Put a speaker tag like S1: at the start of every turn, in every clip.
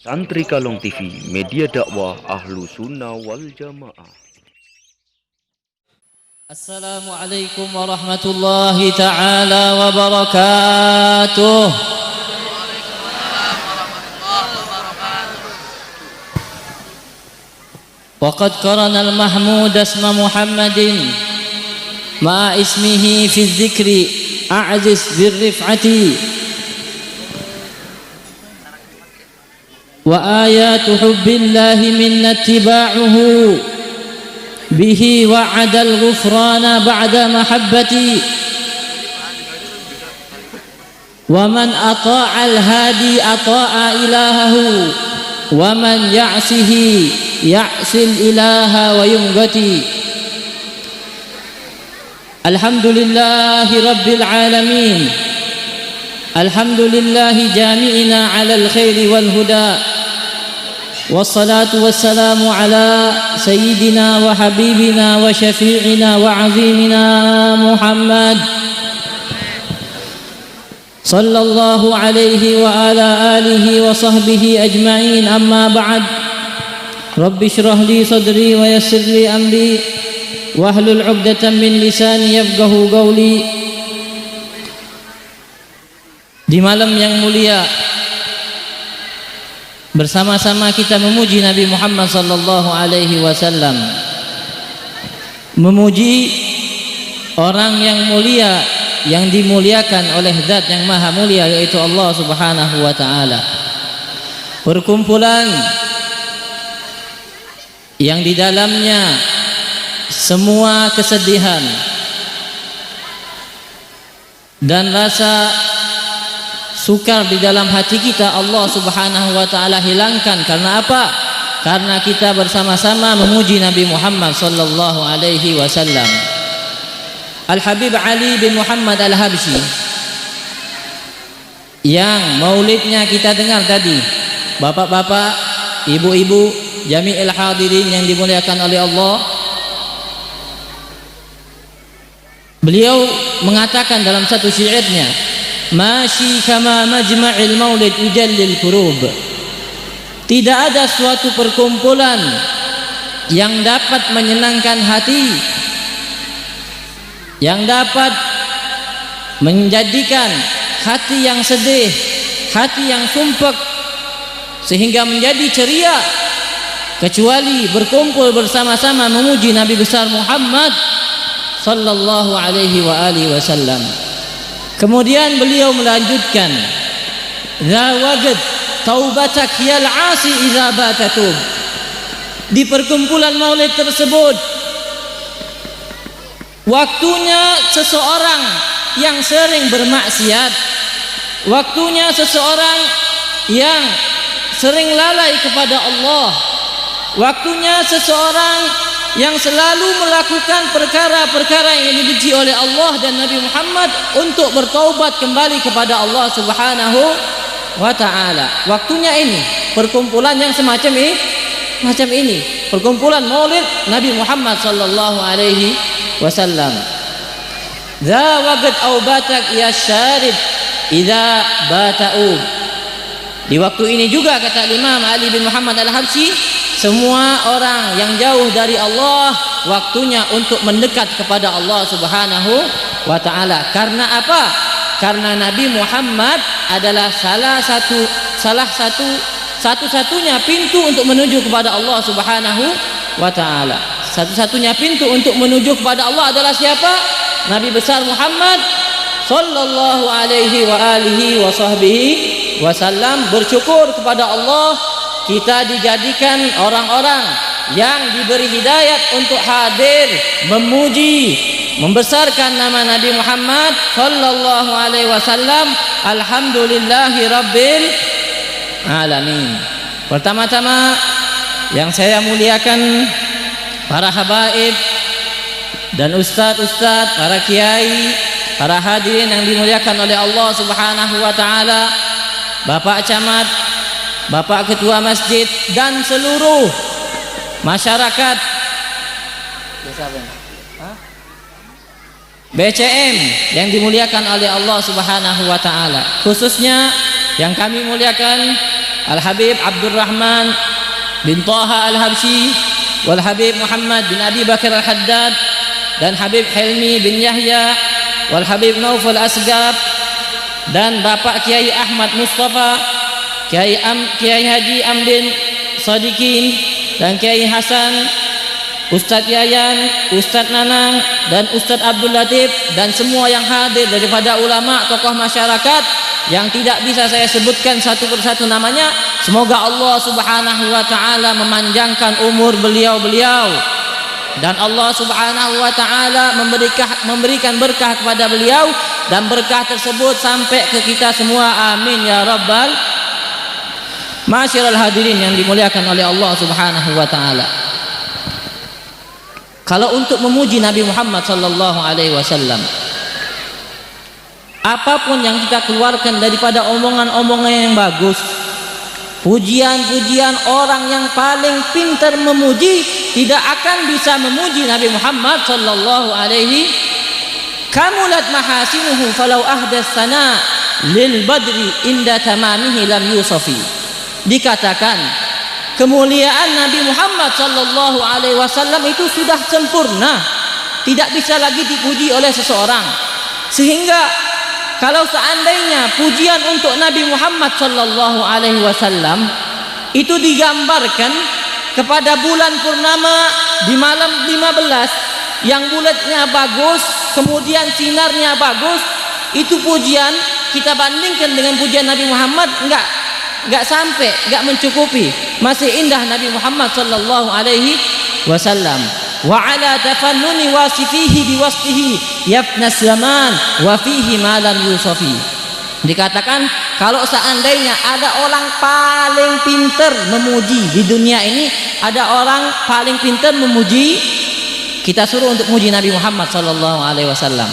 S1: Santri Kalong TV, media dakwah Ahlu Sunnah wal Jamaah.
S2: Assalamualaikum warahmatullahi ta'ala wabarakatuh. Waqad qarana al-mahmud asma Muhammadin ma'a ismihi fi dzikri a'ziz birrif'ati wa ayatu hubbillahi minna ittiba'uhu bihi wa'ada al-ghufrana ba'da mahabbati wa man ata'a al-hadi ata'a ilahahu wa man ya'sihi ya'sil ilaha wa yumgati. Alhamdulillahi rabbil alamin, alhamdulillahi jami'ina 'alal khairi wal huda. Wassalatu wassalamu ala sayyidina wa habibina wa syafi'ina wa azimina Muhammad sallallahu alaihi wa ala alihi wa sahbihi ajma'in. Amma ba'd. Rabbi shrah li sadri wa yassir li amri wahlul 'uqdatam min lisani yafqahu qawli. Di malam yang mulia bersama-sama kita memuji Nabi Muhammad sallallahu alaihi wasallam, memuji orang yang mulia yang dimuliakan oleh zat yang maha mulia, yaitu Allah subhanahu wa ta'ala. Perkumpulan yang di dalamnya semua kesedihan dan rasa sukar di dalam hati kita Allah subhanahu wa ta'ala hilangkan. Karena apa? Karena kita bersama-sama memuji Nabi Muhammad sallallahu alaihi wasallam. Al-Habib Ali bin Muhammad Al-Habsyi yang maulidnya kita dengar tadi, bapak-bapak, ibu-ibu, jami'il hadirin yang dimuliakan oleh Allah, beliau mengatakan dalam satu syairnya, Masyi kama majma'il maulid ujallil kurub. Tidak ada suatu perkumpulan yang dapat menyenangkan hati, yang dapat menjadikan hati yang sedih, hati yang sumpek sehingga menjadi ceria, kecuali berkumpul bersama-sama memuji Nabi besar Muhammad sallallahu alaihi wa alihi wasallam. Kemudian beliau melanjutkan, zawajat taubatak yal asi idza batatub. Di perkumpulan maulid tersebut, waktunya seseorang yang sering bermaksiat, waktunya seseorang yang sering lalai kepada Allah, waktunya seseorang yang selalu melakukan perkara-perkara yang dibenci oleh Allah dan Nabi Muhammad untuk bertaubat kembali kepada Allah subhanahu wa ta'ala. Waktunya ini, perkumpulan yang semacam ini, perkumpulan maulid Nabi Muhammad sallallahu alaihi wasallam. Za waqt au batak ya syarib idza bata'u. Di waktu ini juga, kata Imam Ali bin Muhammad Al-Habsyi, semua orang yang jauh dari Allah waktunya untuk mendekat kepada Allah subhanahu wa ta'ala. Karena apa? Karena Nabi Muhammad adalah satu-satunya pintu untuk menuju kepada Allah subhanahu wa ta'ala. Satu-satunya pintu untuk menuju kepada Allah adalah siapa? Nabi besar Muhammad sallallahu alaihi wa alihi wa sahbihi wasallam. Bersyukur kepada Allah, kita dijadikan orang-orang yang diberi hidayat untuk hadir memuji, membesarkan nama Nabi Muhammad sallallahu alaihi wasallam. Alhamdulillahi rabbil alamin. Pertama-tama yang saya muliakan para habaib dan ustadz-ustadz, para kiai, para hadirin yang dimuliakan oleh Allah subhanahu wa ta'ala, Bapak Camat, Bapak Ketua Masjid, dan seluruh masyarakat BCM yang dimuliakan oleh Allah subhanahu wa ta'ala. Khususnya yang kami muliakan Al-Habib Abdurrahman bin Taha Al-Habsyi, wal Habib Muhammad bin Abi Bakar Al-Haddad, dan Habib Helmi bin Yahya, wal Habib Naufal Asgab, dan Bapak Kiai Ahmad Mustafa, Kiai Haji Amdin Sadikin, dan Kiai Hasan, Ustadz Yayan, Ustadz Nanang, dan Ustadz Abdul Latif, dan semua yang hadir daripada ulama, tokoh masyarakat yang tidak bisa saya sebutkan satu persatu namanya. Semoga Allah Subhanahu wa taala memanjangkan umur beliau-beliau, dan Allah Subhanahu wa taala memberikan berkah kepada beliau, dan berkah tersebut sampai ke kita semua. Amin ya rabbal. Masyiral hadirin yang dimuliakan oleh Allah Subhanahu wa taala. Kalau untuk memuji Nabi Muhammad sallallahu alaihi wasallam, apapun yang kita keluarkan daripada omongan-omongan yang bagus, pujian-pujian orang yang paling pintar memuji tidak akan bisa memuji Nabi Muhammad sallallahu alaihi. Kamulat mahasinuhu falau ahdas sana lil badri inda tamamihi lam yusafi. Dikatakan kemuliaan Nabi Muhammad sallallahu alaihi wasallam itu sudah sempurna, tidak bisa lagi dipuji oleh seseorang. Sehingga kalau seandainya pujian untuk Nabi Muhammad sallallahu alaihi wasallam itu digambarkan kepada bulan purnama di malam 15 yang bulatnya bagus, kemudian sinarnya bagus, itu pujian kita bandingkan dengan pujian Nabi Muhammad, enggak sampai, enggak mencukupi. Masih indah Nabi Muhammad sallallahu alaihi wasallam. Wa ala tafannuni wasifihi biwasfihi yafna zaman wa fihi ma lam yusafi. Dikatakan kalau seandainya ada orang paling pintar memuji di dunia ini, ada orang paling pintar memuji, kita suruh untuk muji Nabi Muhammad sallallahu alaihi wasallam.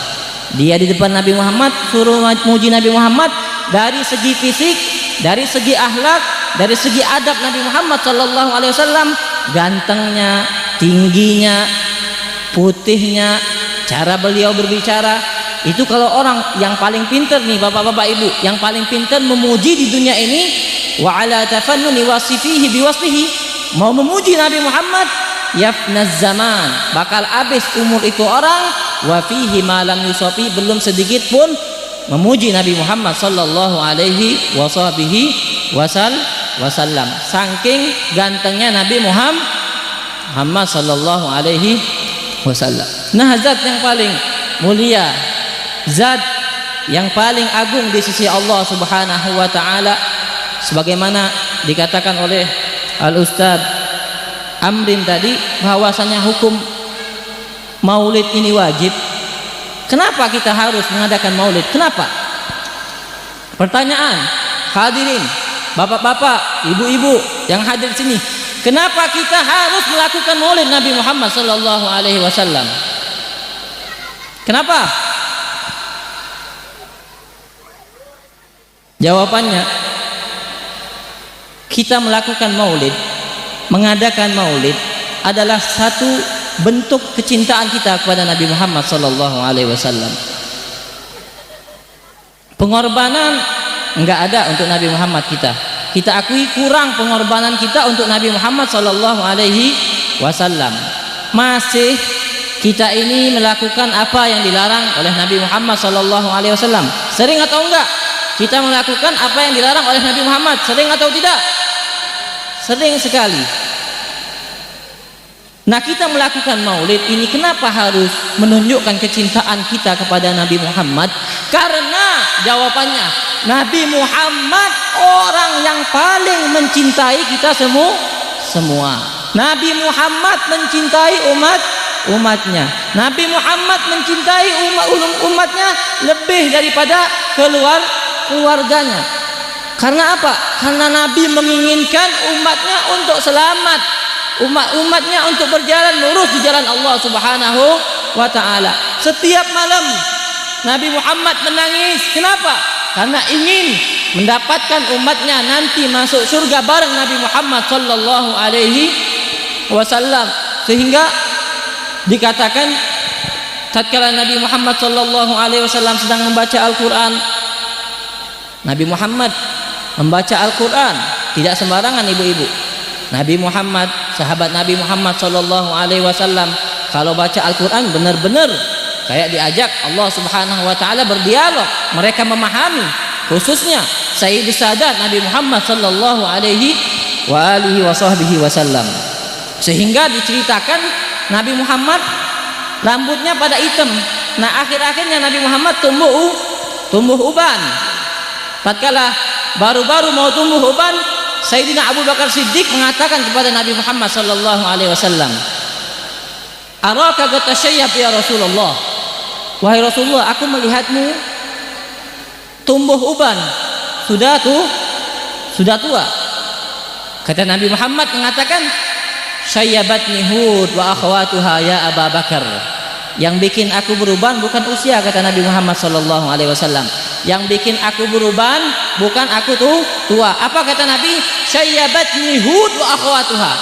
S2: Dia di depan Nabi Muhammad, suruh muji Nabi Muhammad dari segi fisik, dari segi akhlak, dari segi adab Nabi Muhammad sallallahu alaihi wasallam, gantengnya, tingginya, putihnya, cara beliau berbicara. Itu kalau orang yang paling pintar nih, bapak-bapak ibu, yang paling pintar memuji di dunia ini, wa ala tafannuni wasifihi biwasfihi, mau memuji Nabi Muhammad, yafnaz zaman, bakal habis umur itu orang, wa fihi ma lam yusafi, belum sedikit pun memuji Nabi Muhammad sallallahu alaihi wasallam. Saking gantengnya Nabi Muhammad sallallahu alaihi wasallam. Nah, zat yang paling mulia, zat yang paling agung di sisi Allah Subhanahu wa taala, sebagaimana dikatakan oleh Al-Ustaz Amrin tadi, bahwasanya hukum maulid ini wajib. Kenapa kita harus mengadakan maulid? Kenapa? Pertanyaan, hadirin, bapak-bapak, ibu-ibu yang hadir sini, kenapa kita harus melakukan maulid Nabi Muhammad sallallahu alaihi wasallam? Kenapa? Jawabannya, kita melakukan maulid, mengadakan maulid adalah satu bentuk kecintaan kita kepada Nabi Muhammad sallallahu alaihi wasallam. Pengorbanan enggak ada untuk Nabi Muhammad kita. Kita akui kurang pengorbanan kita untuk Nabi Muhammad sallallahu alaihi wasallam. Masih kita ini melakukan apa yang dilarang oleh Nabi Muhammad sallallahu alaihi wasallam. Sering atau enggak kita melakukan apa yang dilarang oleh Nabi Muhammad? Sering atau tidak? Sering sekali. Nah, kita melakukan maulid ini kenapa harus menunjukkan kecintaan kita kepada Nabi Muhammad? Karena jawabannya, Nabi Muhammad orang yang paling mencintai kita semua. Nabi Muhammad mencintai umatnya. Nabi Muhammad mencintai umatnya lebih daripada keluarganya. Karena apa? Karena Nabi menginginkan umatnya untuk selamat, umatnya untuk berjalan lurus di jalan Allah Subhanahu wa taala. Setiap malam Nabi Muhammad menangis. Kenapa? Karena ingin mendapatkan umatnya nanti masuk surga bareng Nabi Muhammad sallallahu alaihi wasallam. Sehingga dikatakan tatkala Nabi Muhammad sallallahu alaihi wasallam sedang membaca Al-Qur'an, Nabi Muhammad membaca Al-Qur'an, tidak sembarangan ibu-ibu. Nabi Muhammad, sahabat Nabi Muhammad sallallahu alaihi wasallam kalau baca Al-Qur'an benar-benar kayak diajak Allah Subhanahu wa taala berdialog, mereka memahami, khususnya Sayyidus Sadat Nabi Muhammad sallallahu alaihi wa alihi wasallam. Sehingga diceritakan Nabi Muhammad rambutnya pada hitam. Nah, akhir-akhirnya Nabi Muhammad tumbuh uban. Tatkala baru-baru mau tumbuh uban, Sayyidina Abu Bakar Siddiq mengatakan kepada Nabi Muhammad sallallahu alaihi wasallam, "Araka gatasyayyab ya Rasulullah." Wahai Rasulullah, aku melihatmu tumbuh uban, sudah tua. Kata Nabi Muhammad mengatakan, "Syayyabatni Hud wa akhawatuha ya Abu Bakar." Yang bikin aku beruban bukan usia, kata Nabi Muhammad sallallahu alaihi wasallam. Yang bikin aku beruban bukan aku tua. Apa kata Nabi? Syayyabatni Hud wa akhawatuha.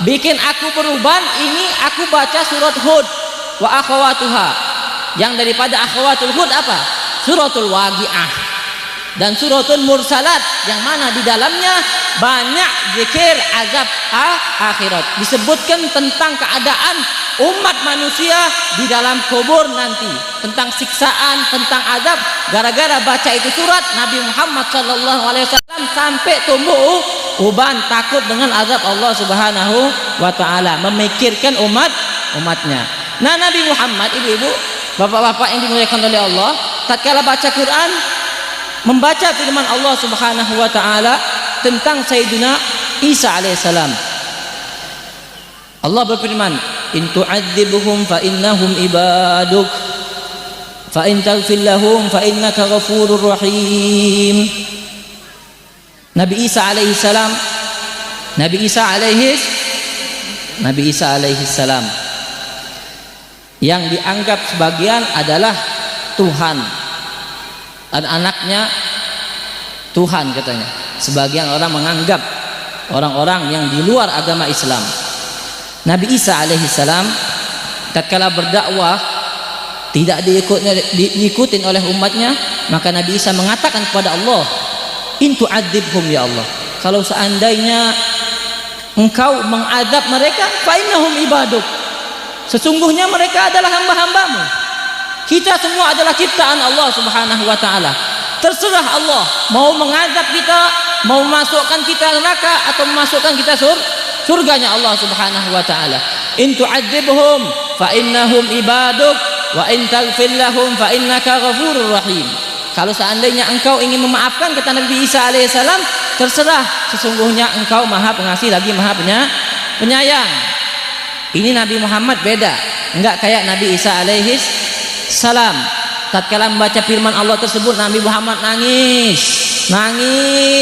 S2: Bikin aku beruban ini aku baca surat Hud wa akhawatuha. Yang daripada akhawatul Hud apa? Suratul Waqiah dan suratul Mursalat, yang mana di dalamnya banyak zikir azab akhirat. Disebutkan tentang keadaan umat manusia di dalam kubur nanti, tentang siksaan, tentang azab. Gara-gara baca itu surat, Nabi Muhammad sallallahu alaihi wasallam sampai tumbuh uban, takut dengan azab Allah Subhanahu wa taala, memikirkan umatnya. Nah, Nabi Muhammad, ibu-ibu, bapak-bapak yang dimuliakan oleh Allah, tatkala baca Quran, membaca firman Allah Subhanahu wa taala tentang Sayyidina Isa alaihissalam. Allah berfirman, "In tu'adzibhum fa innahum ibaduk, fa in taghfir lahum fa innaka ghafurur rahim." Nabi Isa alaihissalam, Nabi Isa alaihissalam yang dianggap sebagian adalah Tuhan, anaknya Tuhan katanya. Sebagian orang menganggap, orang-orang yang di luar agama Islam. Nabi Isa alaihissalam tatkala berdakwah tidak diikutin oleh umatnya, maka Nabi Isa mengatakan kepada Allah, "In tu'adzibhum ya Allah, kalau seandainya engkau mengadab mereka, fa innahum ibaduk, sesungguhnya mereka adalah hamba-hambamu. Kita semua adalah ciptaan Allah Subhanahu wa taala. Terserah Allah mau mengadab kita, mau memasukkan kita neraka atau memasukkan kita surganya Allah Subhanahu wa taala. In tu'adzibhum fa innahum ibaduk wa in taghfir lahum fa innaka ghafurur rahim." Kalau seandainya engkau ingin memaafkan, kata Nabi Isa alaihissalam, terserah, sesungguhnya engkau Maha Pengasih lagi Maha Penyayang. Ini Nabi Muhammad beda, enggak kayak Nabi Isa alaihissalam. Tatkala membaca firman Allah tersebut, Nabi Muhammad nangis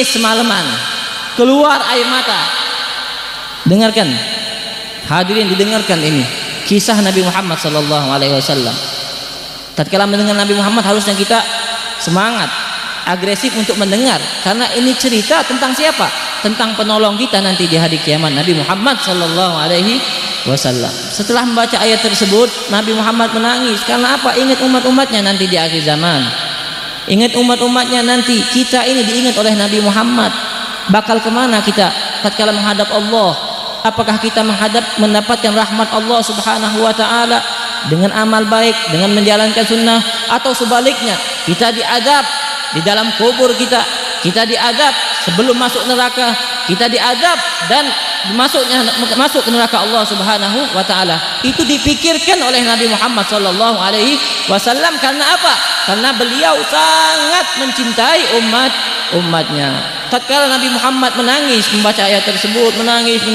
S2: semalaman, keluar air mata. Dengarkan, hadirin, didengarkan ini kisah Nabi Muhammad sallallahu alaihi wasallam. Tatkala mendengar Nabi Muhammad, harusnya kita semangat, agresif untuk mendengar, karena ini cerita tentang siapa? Tentang penolong kita nanti di hari kiamat, Nabi Muhammad sallallahu alaihi wasallam. Setelah membaca ayat tersebut, Nabi Muhammad menangis. Karena apa? Ingat umat-umatnya nanti di akhir zaman. Ingat umat-umatnya nanti. Kita ini diingat oleh Nabi Muhammad. Bakal kemana kita tatkala menghadap Allah? Apakah kita mendapatkan rahmat Allah Subhanahu wa taala dengan amal baik, dengan menjalankan sunnah, atau sebaliknya kita diadab di dalam kubur kita diadab sebelum masuk neraka, kita diadab dan masuk ke neraka Allah Subhanahu wa taala. Itu dipikirkan oleh Nabi Muhammad sallallahu alaihi wasallam. Karena apa? Karena beliau sangat mencintai umatnya. Tatkala Nabi Muhammad menangis membaca ayat tersebut, menangis.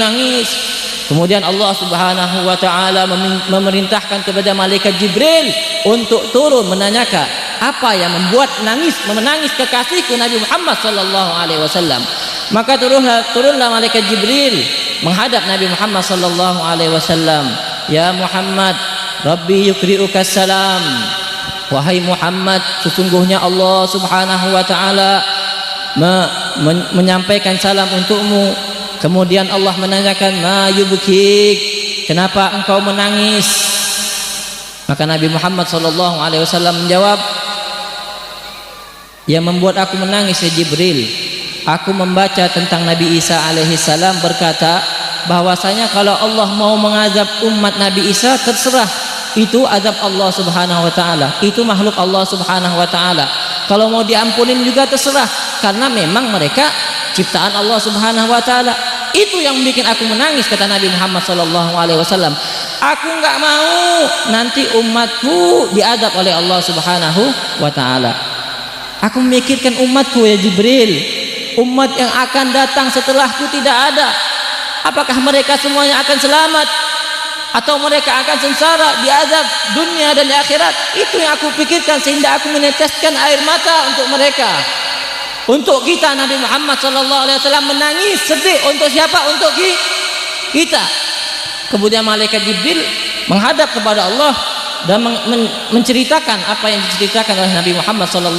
S2: Kemudian Allah Subhanahu wa taala memerintahkan kepada malaikat Jibril untuk turun menanyakan apa yang membuat menangis kekasihku Nabi Muhammad sallallahu alaihi wasallam. Maka turunlah malaikat Jibril menghadap Nabi Muhammad sallallahu alaihi wasallam. Ya Muhammad, Rabbi yukri'uka salam. Wahai Muhammad, sesungguhnya Allah Subhanahu wa taala menyampaikan salam untukmu. Kemudian Allah menanyakan, ma yubkik, kenapa engkau menangis? Maka Nabi Muhammad sallallahu alaihi wasallam menjawab, yang membuat aku menangis ya Jibril, aku membaca tentang Nabi Isa alaihissalam berkata bahwasanya kalau Allah mau mengazab umat Nabi Isa, terserah, itu azab Allah subhanahu wa ta'ala, itu makhluk Allah subhanahu wa ta'ala. Kalau mau diampunin juga terserah, karena memang mereka ciptaan Allah subhanahu wa ta'ala. Itu yang bikin aku menangis, kata Nabi Muhammad SAW. Aku nggak mau nanti umatku diazab oleh Allah subhanahu wa ta'ala. Aku memikirkan umatku, ya Jibril, umat yang akan datang setelahku tidak ada, apakah mereka semuanya akan selamat atau mereka akan sengsara diazab dunia dan di akhirat? Itu yang aku pikirkan, sehingga aku meneteskan air mata untuk mereka. Untuk kita, Nabi Muhammad SAW menangis sedih. Untuk siapa? Untuk kita. Kemudian malaikat Jibril menghadap kepada Allah dan menceritakan apa yang diceritakan oleh Nabi Muhammad SAW.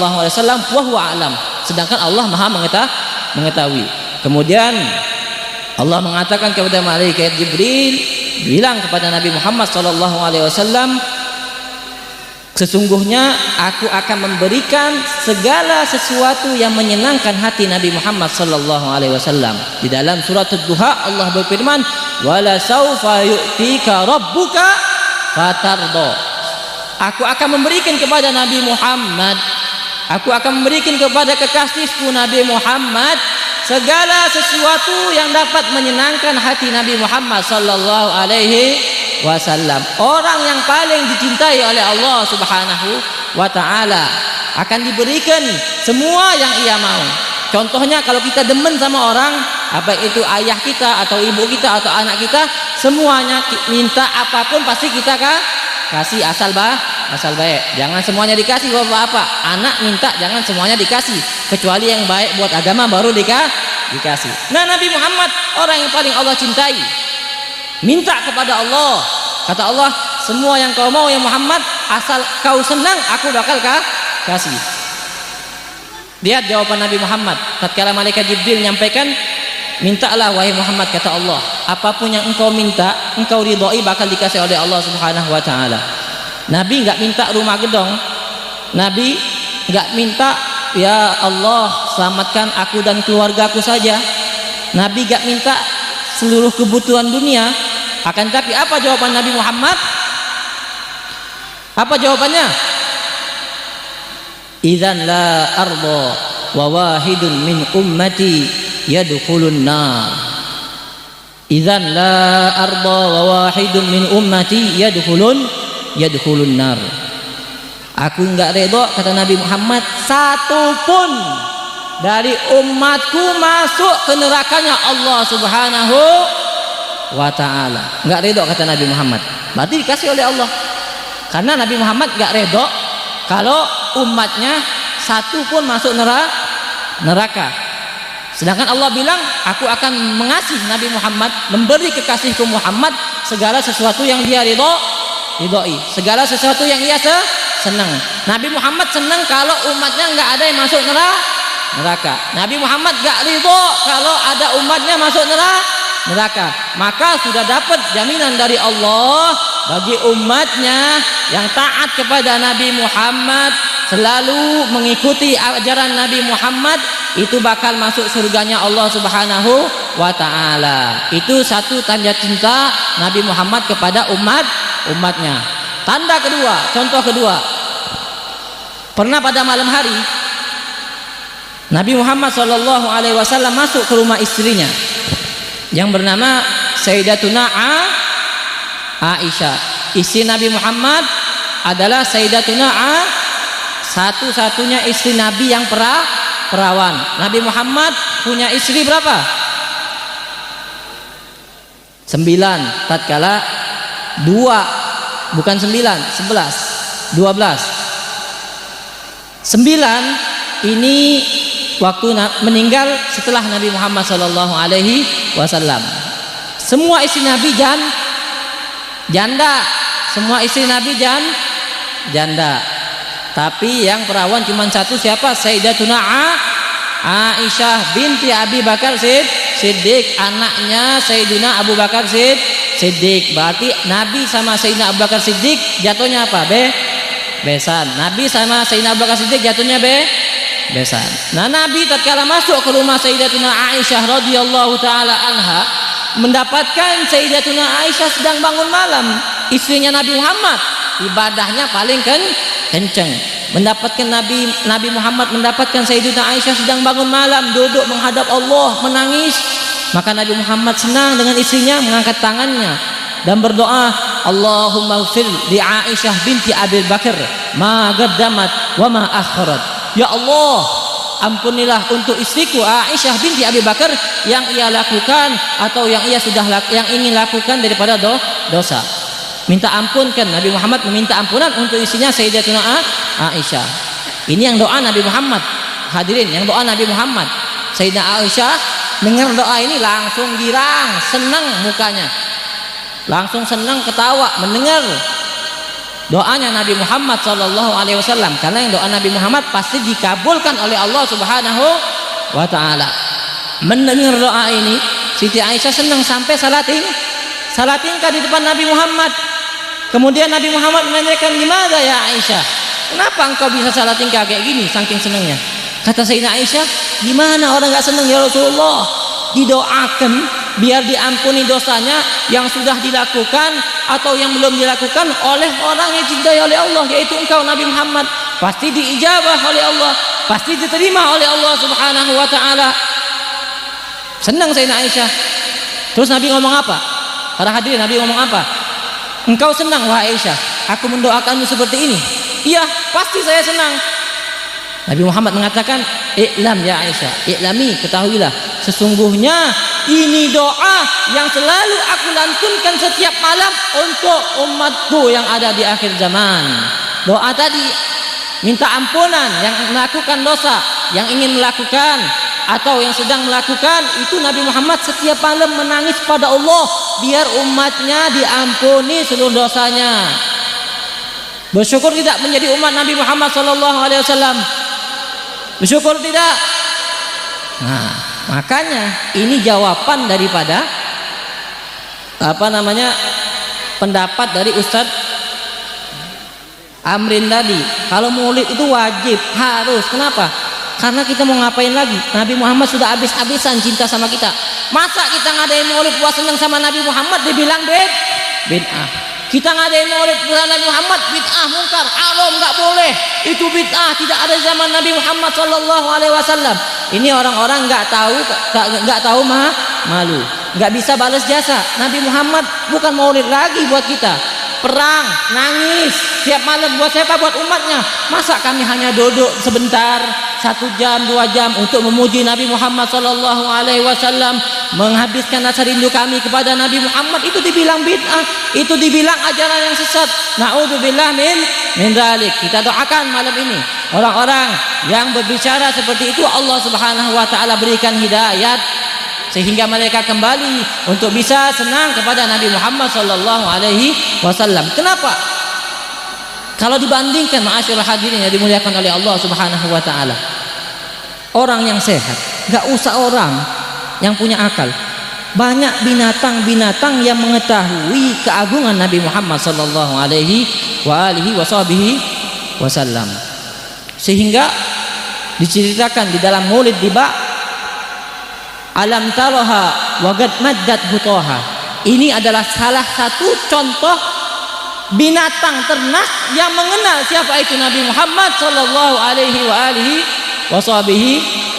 S2: Wa huwa alam, sedangkan Allah maha mengetahui. Kemudian Allah mengatakan kepada malaikat Jibril, bilang kepada Nabi Muhammad SAW, sesungguhnya aku akan memberikan segala sesuatu yang menyenangkan hati Nabi Muhammad SAW. Di dalam surat Ad-Duha Allah berfirman, wala saufa yu'tika rabbuka fatardo. Aku akan memberikan kepada Nabi Muhammad, aku akan memberikan kepada kekasihku Nabi Muhammad segala sesuatu yang dapat menyenangkan hati Nabi Muhammad sallallahu alaihi wasallam. Orang yang paling dicintai oleh Allah Subhanahu wa taala akan diberikan semua yang ia mau. Contohnya kalau kita demen sama orang, apa itu ayah kita atau ibu kita atau anak kita, semuanya minta apapun pasti kita kasih, asal baik. Jangan semuanya dikasih bapak-bapak. Anak minta jangan semuanya dikasih, kecuali yang baik buat agama baru dikasih. Nah, Nabi Muhammad orang yang paling Allah cintai, minta kepada Allah. Kata Allah, semua yang kau mau ya Muhammad, asal kau senang, aku bakal kasih. Lihat jawaban Nabi Muhammad tatkala malaikat Jibril menyampaikan, mintalah wahai Muhammad, kata Allah, apapun yang engkau minta, engkau ridhoi bakal dikasih oleh Allah Subhanahu wa taala. Nabi enggak minta rumah gedong. Nabi enggak minta, ya Allah selamatkan aku dan keluargaku saja. Nabi enggak minta seluruh kebutuhan dunia. Akan tapi apa jawaban Nabi Muhammad? Apa jawabannya? Idzan la arda wa wahidun min ummati yadkhulun nar. Idzan la arda wa wahidun min ummati yadkhulun nar. Aku enggak redha, kata Nabi Muhammad, satu pun dari umatku masuk ke nerakanya Allah Subhanahu wa taala. Enggak redha, kata Nabi Muhammad. Berarti dikasih oleh Allah. Karena Nabi Muhammad enggak redha kalau umatnya satu pun masuk neraka. Sedangkan Allah bilang, aku akan mengasihi Nabi Muhammad, memberi kekasihku Muhammad segala sesuatu yang dia ridhoi, segala sesuatu yang ia senang. Nabi Muhammad senang kalau umatnya enggak ada yang masuk neraka. Nabi Muhammad enggak ridho kalau ada umatnya masuk neraka. Maka sudah dapat jaminan dari Allah bagi umatnya yang taat kepada Nabi Muhammad, selalu mengikuti ajaran Nabi Muhammad, itu bakal masuk surganya Allah Subhanahu wa taala. Itu satu tanda cinta Nabi Muhammad kepada umatnya. Tanda kedua, contoh kedua, pernah pada malam hari Nabi Muhammad SAW masuk ke rumah istrinya yang bernama Sayyidatuna Aisyah. Istri Nabi Muhammad adalah Sayyidatuna satu-satunya istri Nabi yang perawan. Nabi Muhammad punya istri berapa? 9. Tatkala 2, bukan 9, 11, 12. 9 ini waktu meninggal setelah Nabi Muhammad SAW. Semua istri Nabi janda, semua istri Nabi janda. Tapi yang perawan cuma satu, siapa? Sayyidatuna Aisyah binti Abi Bakar Siddiq, anaknya Sayyidina Abu Bakar Siddiq. Berarti Nabi sama Sayyidina Abu Bakar Siddiq jatuhnya apa? Besan. Nabi sama Sayyidina Abu Bakar Siddiq jatuhnya besan. Nah, Nabi tatkala masuk ke rumah Sayyidatuna Aisyah radhiyallahu taala anha, mendapatkan Sayyidatuna Aisyah sedang bangun malam. Istrinya Nabi Muhammad ibadahnya paling kenceng. Mendapatkan Nabi Muhammad mendapatkan Sayyidatuna Aisyah sedang bangun malam, duduk menghadap Allah, menangis. Maka Nabi Muhammad senang dengan istrinya, mengangkat tangannya dan berdoa, Allahumma ighfir li Aisyah binti Abi Bakar ma qaddamat wa ma akharat. Ya Allah, ampunilah untuk istriku Aisyah binti Abi Bakar yang ia lakukan atau yang ingin lakukan daripada dosa. Minta ampunkan. Nabi Muhammad meminta ampunan untuk istrinya Sayyidatuna Aisyah. Ini yang doa Nabi Muhammad. Hadirin, yang doa Nabi Muhammad. Sayyidatuna Aisyah dengar doa ini langsung girang, senang mukanya. Langsung senang, ketawa mendengar doanya Nabi Muhammad sallallahu alaihi wasallam, karena yang doa Nabi Muhammad pasti dikabulkan oleh Allah Subhanahu wa taala. Mendengar doa ini, Siti Aisyah senang sampai salat tingkah di depan Nabi Muhammad. Kemudian Nabi Muhammad menanyakan, "Gimana ya Aisyah? Kenapa engkau bisa salat tingkah kayak gini saking senangnya?" Kata Sayyidina Aisyah, "Gimana orang enggak senang ya Rasulullah? Didoakan biar diampuni dosanya yang sudah dilakukan atau yang belum dilakukan oleh orang yang dicintai oleh Allah, yaitu engkau Nabi Muhammad. Pasti diijabah oleh Allah, pasti diterima oleh Allah Subhanahu wa taala." Senang Sayyidina Aisyah. Terus Nabi ngomong apa? Para hadirin, Nabi ngomong apa? "Engkau senang wahai Aisyah, aku mendoakanmu seperti ini?" "Iya, pasti saya senang." Nabi Muhammad mengatakan, "I'lam ya Aisyah, i'lami, ketahuilah, sesungguhnya ini doa yang selalu aku lantunkan setiap malam untuk umatku yang ada di akhir zaman." Doa tadi minta ampunan yang melakukan dosa, yang ingin melakukan atau yang sedang melakukan, itu Nabi Muhammad setiap malam menangis pada Allah biar umatnya diampuni seluruh dosanya. Bersyukur tidak menjadi umat Nabi Muhammad sallallahu alaihi wasallam? Bersyukur tidak? Nah, makanya ini jawaban daripada pendapat dari Ustadz Amrin tadi. Kalau maulid itu wajib, harus. Kenapa? Karena kita mau ngapain lagi? Nabi Muhammad sudah habis-habisan cinta sama kita. Masa kita ngadain maulid buat seneng sama Nabi Muhammad dibilang bid'ah? Kita ngadain maulid buat Nabi Muhammad bid'ah, mungkar, haram, nggak boleh. Itu bid'ah, tidak ada zaman Nabi Muhammad sallallahu alaihi wasallam. Ini orang-orang nggak tahu malu, nggak bisa balas jasa. Nabi Muhammad bukan maulid lagi buat kita. Perang, nangis tiap malam buat siapa? Buat umatnya. Masa kami hanya duduk sebentar, 1 jam 2 jam untuk memuji Nabi Muhammad sallallahu alaihi wasallam, menghabiskan rasa rindu kami kepada Nabi Muhammad, itu dibilang bid'ah, itu dibilang ajaran yang sesat. Na'udzubillah min dzalik. Kita doakan malam ini orang-orang yang berbicara seperti itu, Allah Subhanahu wa taala berikan hidayat sehingga mereka kembali untuk bisa senang kepada Nabi Muhammad sallallahu alaihi wasallam. Kenapa? Kalau dibandingkan ma'asyiral hadirin yang dimuliakan oleh Allah Subhanahu wa taala, orang yang sehat, enggak usah orang yang punya akal. Banyak binatang-binatang yang mengetahui keagungan Nabi Muhammad sallallahu alaihi wasallam. Sehingga diceritakan di dalam Maulid Diba, alam taraha wa qad maddat hutaha. Ini adalah salah satu contoh binatang ternak yang mengenal siapa itu Nabi Muhammad sallallahu alaihi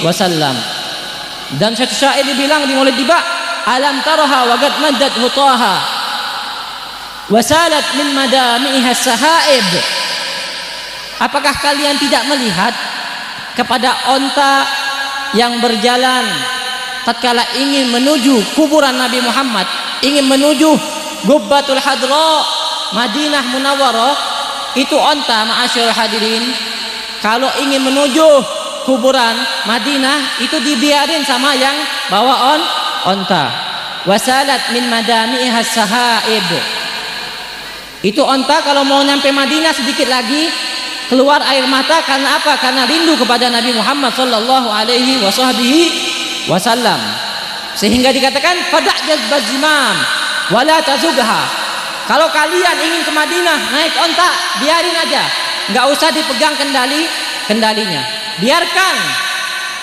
S2: wasallam. Dan satu syair dibilang di Maulid Diba, alam taraha wa qad maddat hutaha wasalat min madamiha sahaib. Apakah kalian tidak melihat kepada onta yang berjalan tatkala ingin menuju kuburan Nabi Muhammad, ingin menuju Gubbatul Hadra, Madinah Munawwarah? Itu onta, ma'asyiral hadirin, kalau ingin menuju kuburan Madinah itu dibiarin sama yang bawa onta. Wasalat min madamiha sahaib. Itu onta kalau mau nyampe Madinah sedikit lagi keluar air mata. Karena apa? Karena rindu kepada Nabi Muhammad sallallahu alaihi wasallam. Sehingga dikatakan fada'jaz bazimam wala tazugha. Kalau kalian ingin ke Madinah naik onta, biarin aja, nggak usah dipegang kendalinya. biarkan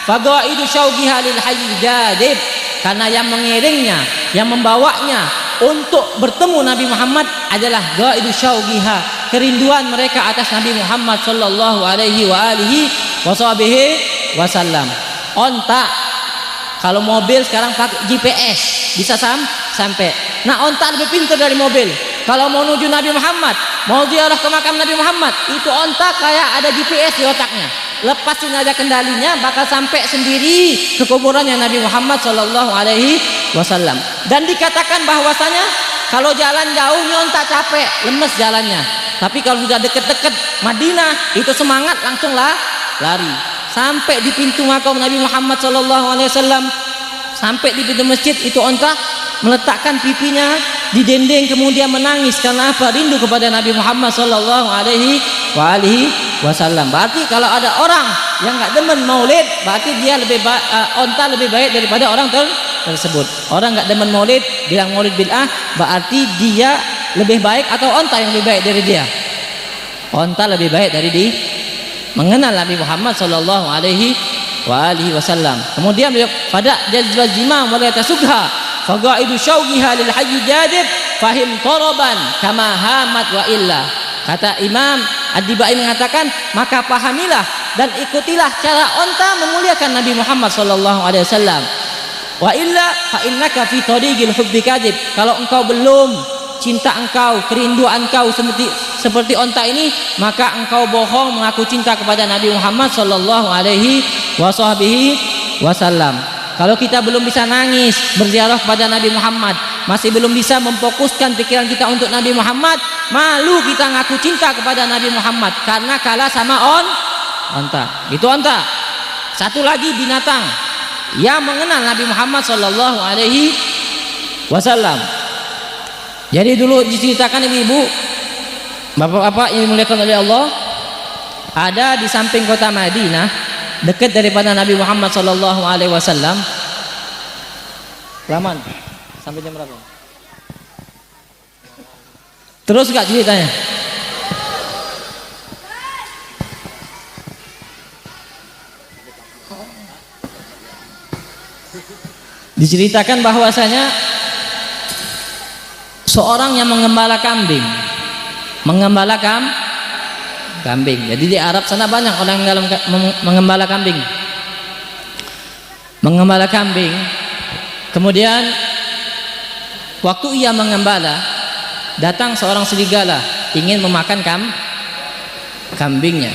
S2: fadaidu syauqiha lil hayyil jadib, karena yang mengiringnya, yang membawanya untuk bertemu Nabi Muhammad adalah gaidu syauqiha, kerinduan mereka atas Nabi Muhammad sallallahu alaihi wa alihi wasallam. Onta, kalau mobil sekarang pakai GPS bisa sampai. Nah, onta lebih pintar dari mobil. Kalau mau menuju Nabi Muhammad, mau ziarah ke makam Nabi Muhammad, itu onta kayak ada GPS di otaknya. Lepasin aja kendalinya, bakal sampai sendiri ke kuburannya Nabi Muhammad sallallahu alaihi wasallam. Dan dikatakan bahwasanya kalau jalan jauh onta capek, lemes jalannya. Tapi kalau sudah deket-deket Madinah, itu semangat langsung lari. Sampai di pintu makam Nabi Muhammad sallallahu alaihi wasallam, sampai di pintu masjid, itu onta meletakkan pipinya di dinding, kemudian menangis karena apa? Rindu kepada Nabi Muhammad sallallahu alaihi wasallam. Berarti kalau ada orang yang enggak demen maulid, berarti dia onta lebih baik daripada orang tersebut. Orang enggak demen maulid, bilang maulid bid'ah, berarti dia lebih baik atau onta yang lebih baik dari dia? Onta lebih baik dari dia mengenal Nabi Muhammad sallallahu alaihi wasallam. Kemudian beliau pada jazbal jimam wa la tasugha fagaidu syauqiha lil hayy jadib fahim taraban kama hamat wa illa. Kata Imam Ad-Dibai mengatakan, maka pahamilah dan ikutilah cara onta memuliakan Nabi Muhammad sallallahu alaihi wasallam. Wa illa fa innaka fi tariqil hubbi kadhib. Kalau engkau belum, cinta engkau, kerinduan engkau seperti onta ini, maka engkau bohong mengaku cinta kepada Nabi Muhammad sallallahu alaihi wasallam. Kalau kita belum bisa nangis berziarah kepada Nabi Muhammad, masih belum bisa memfokuskan pikiran kita untuk Nabi Muhammad, malu kita ngaku cinta kepada Nabi Muhammad karena kalah sama onta. Itu onta. Satu lagi binatang yang mengenal Nabi Muhammad sallallahu alaihi wasallam. Jadi dulu diceritakan ibu-ibu, bapak-bapak yang dimuliakan oleh Allah, ada di samping kota Madinah, dekat daripada Nabi Muhammad sallallahu alaihi wasallam. Laman sampai jam berapa? Terus enggak ceritanya? Diceritakan bahwasanya seorang yang mengembala kambing. Jadi di Arab sana banyak orang yang mengembala kambing. Kemudian waktu ia mengembala, datang seorang serigala ingin memakan kambingnya.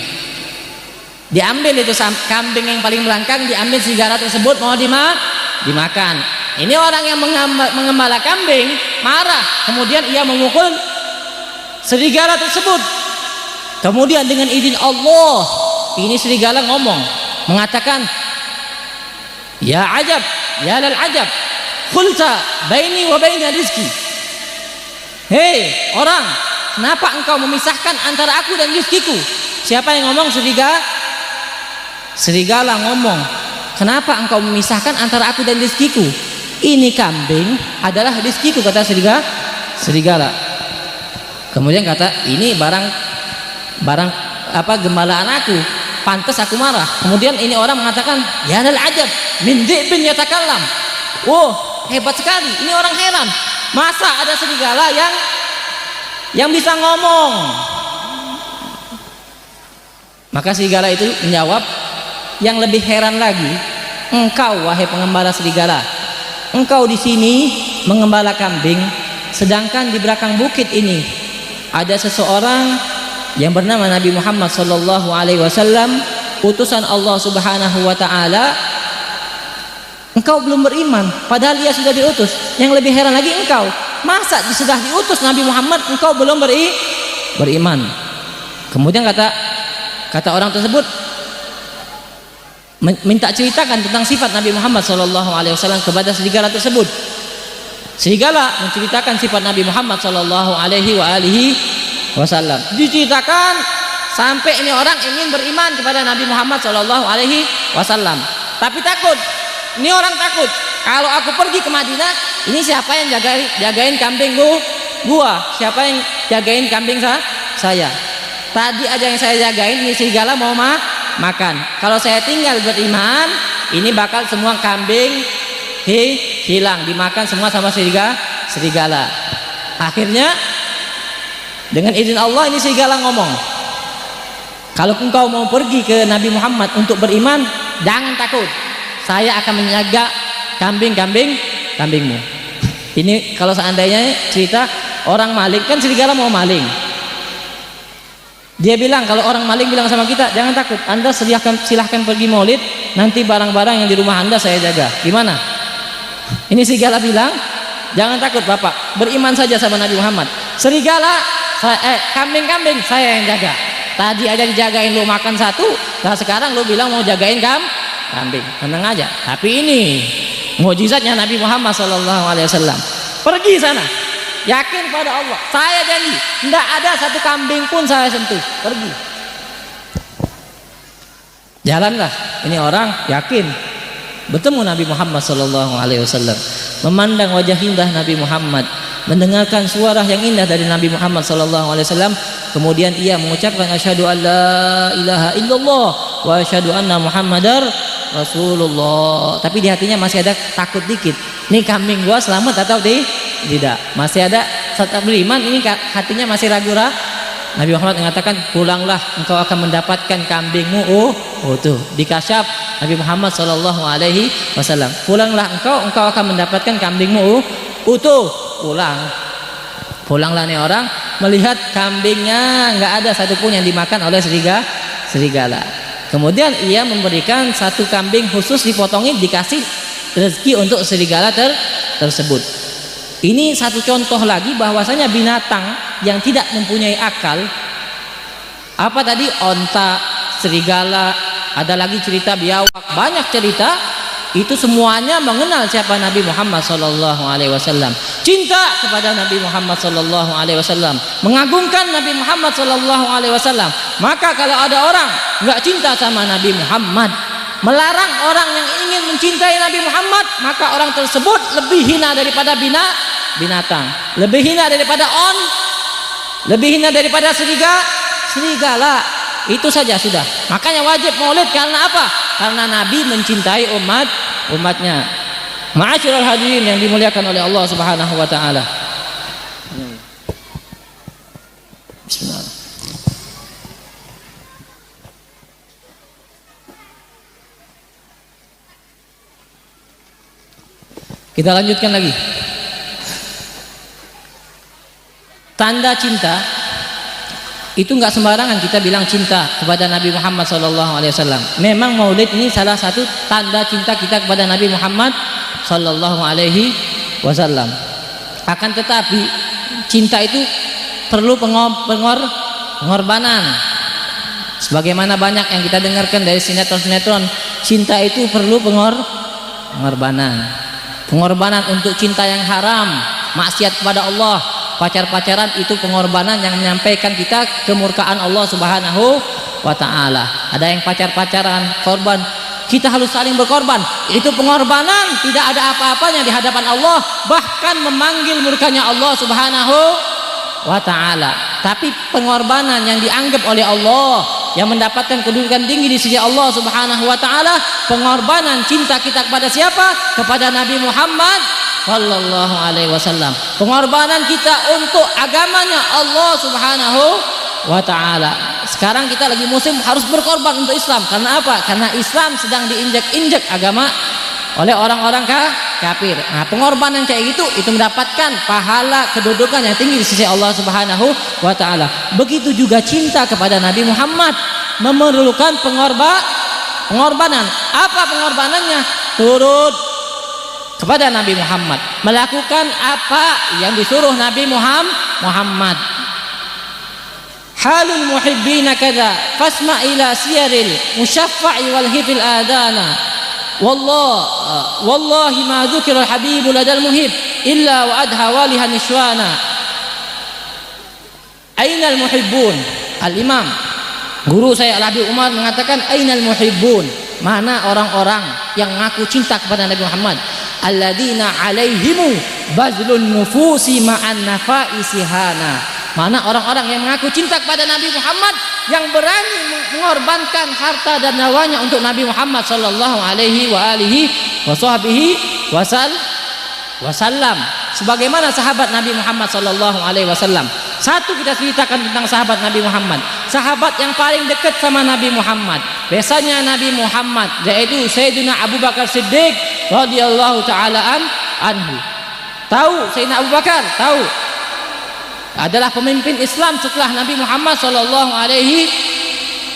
S2: Diambil itu kambing yang paling belakang, diambil serigala tersebut mau dimakan. Ini orang yang mengembala kambing marah, kemudian ia memukul serigala tersebut. Kemudian dengan izin Allah, ini serigala ngomong, mengatakan, ya ajab, ya lal ajab, khulta baini wa baina rizki. Hei orang, kenapa engkau memisahkan antara aku dan rizkiku? Siapa yang ngomong? Serigala ngomong, kenapa engkau memisahkan antara aku dan rizkiku? Ini kambing adalah rizkiku, kata serigala. Kemudian kata, ini barang gembalaan aku, pantas aku marah. Kemudian ini orang mengatakan, ya lal ajab min dhi'bin yatakallam. Oh, hebat sekali, ini orang heran, masa ada serigala yang bisa ngomong. Maka serigala itu menjawab, yang lebih heran lagi, engkau wahai pengembala serigala, engkau di sini mengembala kambing, sedangkan di belakang bukit ini ada seseorang yang bernama Nabi Muhammad sallallahu alaihi wasallam, utusan Allah Subhanahu wa taala. Engkau belum beriman padahal dia sudah diutus. Yang lebih heran lagi, engkau masa sudah diutus Nabi Muhammad engkau belum beriman. Kemudian kata orang tersebut minta ceritakan tentang sifat Nabi Muhammad sallallahu alaihi wasallam kepada serigala tersebut. Serigala menceritakan sifat Nabi Muhammad sallallahu alaihi wasallam. Diceritakan sampai ini orang ingin beriman kepada Nabi Muhammad sallallahu alaihi wasallam. Tapi takut. Ini orang takut. Kalau aku pergi ke Madinah, ini siapa yang jagain kambing gua? Siapa yang jagain kambing saya? Tadi aja yang saya jagain, ini serigala mau makan. Kalau saya tinggal beriman, ini bakal semua kambing hilang, dimakan semua sama serigala. Akhirnya dengan izin Allah ini serigala ngomong, kalau engkau mau pergi ke Nabi Muhammad untuk beriman, jangan takut, saya akan menjaga kambingmu. Ini kalau seandainya cerita orang maling, kan serigala mau maling, dia bilang, kalau orang maling bilang sama kita, jangan takut, Anda silahkan pergi maulid, nanti barang-barang yang di rumah Anda saya jaga. Gimana? Ini serigala bilang, jangan takut Bapak, beriman saja sama Nabi Muhammad. Serigala, kambing-kambing saya yang jaga. Tadi aja dijagain lu makan satu, nah sekarang lu bilang mau jagain kambing. Tenang aja. Tapi ini mukjizatnya Nabi Muhammad SAW. Pergi sana, yakin pada Allah, saya janji tidak ada satu kambing pun saya sentuh. Pergi, jalanlah. Ini orang yakin bertemu Nabi Muhammad SAW, memandang wajah indah Nabi Muhammad, mendengarkan suara yang indah dari Nabi Muhammad SAW. Kemudian ia mengucapkan asyhadu an la ilaha illallah wa asyhadu anna muhammadar rasulullah. Tapi di hatinya masih ada takut dikit, nih kambing gua selamat atau tidak. Masih ada, saat beriman ini hatinya masih ragu. Nabi Muhammad mengatakan, pulanglah, engkau akan mendapatkan kambingmu tuh dikasyaf Nabi Muhammad SAW. Pulanglah engkau akan mendapatkan kambingmu utuh. Pulanglah nih orang, melihat kambingnya nggak ada satupun yang dimakan oleh serigala. Kemudian ia memberikan satu kambing khusus dipotongin, dikasih rezeki untuk serigala tersebut. Ini satu contoh lagi bahwasanya binatang yang tidak mempunyai akal, apa tadi, onta, serigala, ada lagi cerita biawak, banyak cerita, itu semuanya mengenal siapa Nabi Muhammad SAW, cinta kepada Nabi Muhammad SAW, mengagungkan Nabi Muhammad SAW. Maka kalau ada orang nggak cinta sama Nabi Muhammad, melarang orang yang ingin mencintai Nabi Muhammad, maka orang tersebut lebih hina daripada binatang, lebih hina daripada lebih hina daripada serigala. Itu saja sudah. Makanya wajib maulid, karena apa? Karena Nabi mencintai umatnya. Ma'asyiral hadirin yang dimuliakan oleh Allah Subhanahu wa taala. Bismillah. Kita lanjutkan lagi. Tanda cinta itu nggak sembarangan kita bilang cinta kepada Nabi Muhammad SAW. Memang maulid ini salah satu tanda cinta kita kepada Nabi Muhammad SAW. Akan tetapi cinta itu perlu pengorbanan. Sebagaimana banyak yang kita dengarkan dari sinetron-sinetron, cinta itu perlu pengorbanan. Pengorbanan untuk cinta yang haram, maksiat kepada Allah. Pacar-pacaran itu pengorbanan yang menyampaikan kita kemurkaan Allah Subhanahu wa taala. Ada yang pacar-pacaran, korban, kita harus saling berkorban. Itu pengorbanan, tidak ada apa-apanya di hadapan Allah, bahkan memanggil murkanya Allah Subhanahu wa taala. Tapi pengorbanan yang dianggap oleh Allah, yang mendapatkan kedudukan tinggi di sisi Allah Subhanahu wa taala, pengorbanan cinta kita kepada siapa? Kepada Nabi Muhammad sallallahu alaihi wasallam. Pengorbanan kita untuk agamanya Allah Subhanahu wa taala. Sekarang kita lagi musim harus berkorban untuk Islam. Karena apa? Karena Islam sedang diinjak-injak agama oleh orang-orang kafir. Nah, pengorbanan kayak gitu itu mendapatkan pahala kedudukan yang tinggi di sisi Allah Subhanahu wa taala. Begitu juga cinta kepada Nabi Muhammad memerlukan pengorbanan. Apa pengorbanannya? Turut kepada Nabi Muhammad, melakukan apa yang disuruh Nabi Muhammad. Halul muhibbina kadza fasma ila siyaril musyaffa'i wal hifil adana. Wallahi ma dzukira habibu ladal muhib illa wa adha waliha nishwana. Ainal muhibbun? Al-Imam guru saya Al-Habib Umar mengatakan, ainal muhibbun? Mana orang-orang yang mengaku cinta kepada Nabi Muhammad? Alladzina alaihimu bazlun nufusi ma'an nafaisi hana. Mana orang-orang yang mengaku cinta kepada Nabi Muhammad, yang berani mengorbankan harta dan nyawanya untuk Nabi Muhammad sallallahu alaihi wa alihi wasallam, sebagaimana sahabat Nabi Muhammad sallallahu alaihi wasallam. Satu kita ceritakan tentang sahabat Nabi Muhammad, sahabat yang paling dekat sama Nabi Muhammad, biasanya Nabi Muhammad, yaitu Sayyidina Abu Bakar Siddiq radhiyallahu taala anhu. Tahu Sayyidina Abu Bakar? Tahu. Adalah pemimpin Islam setelah Nabi Muhammad sallallahu alaihi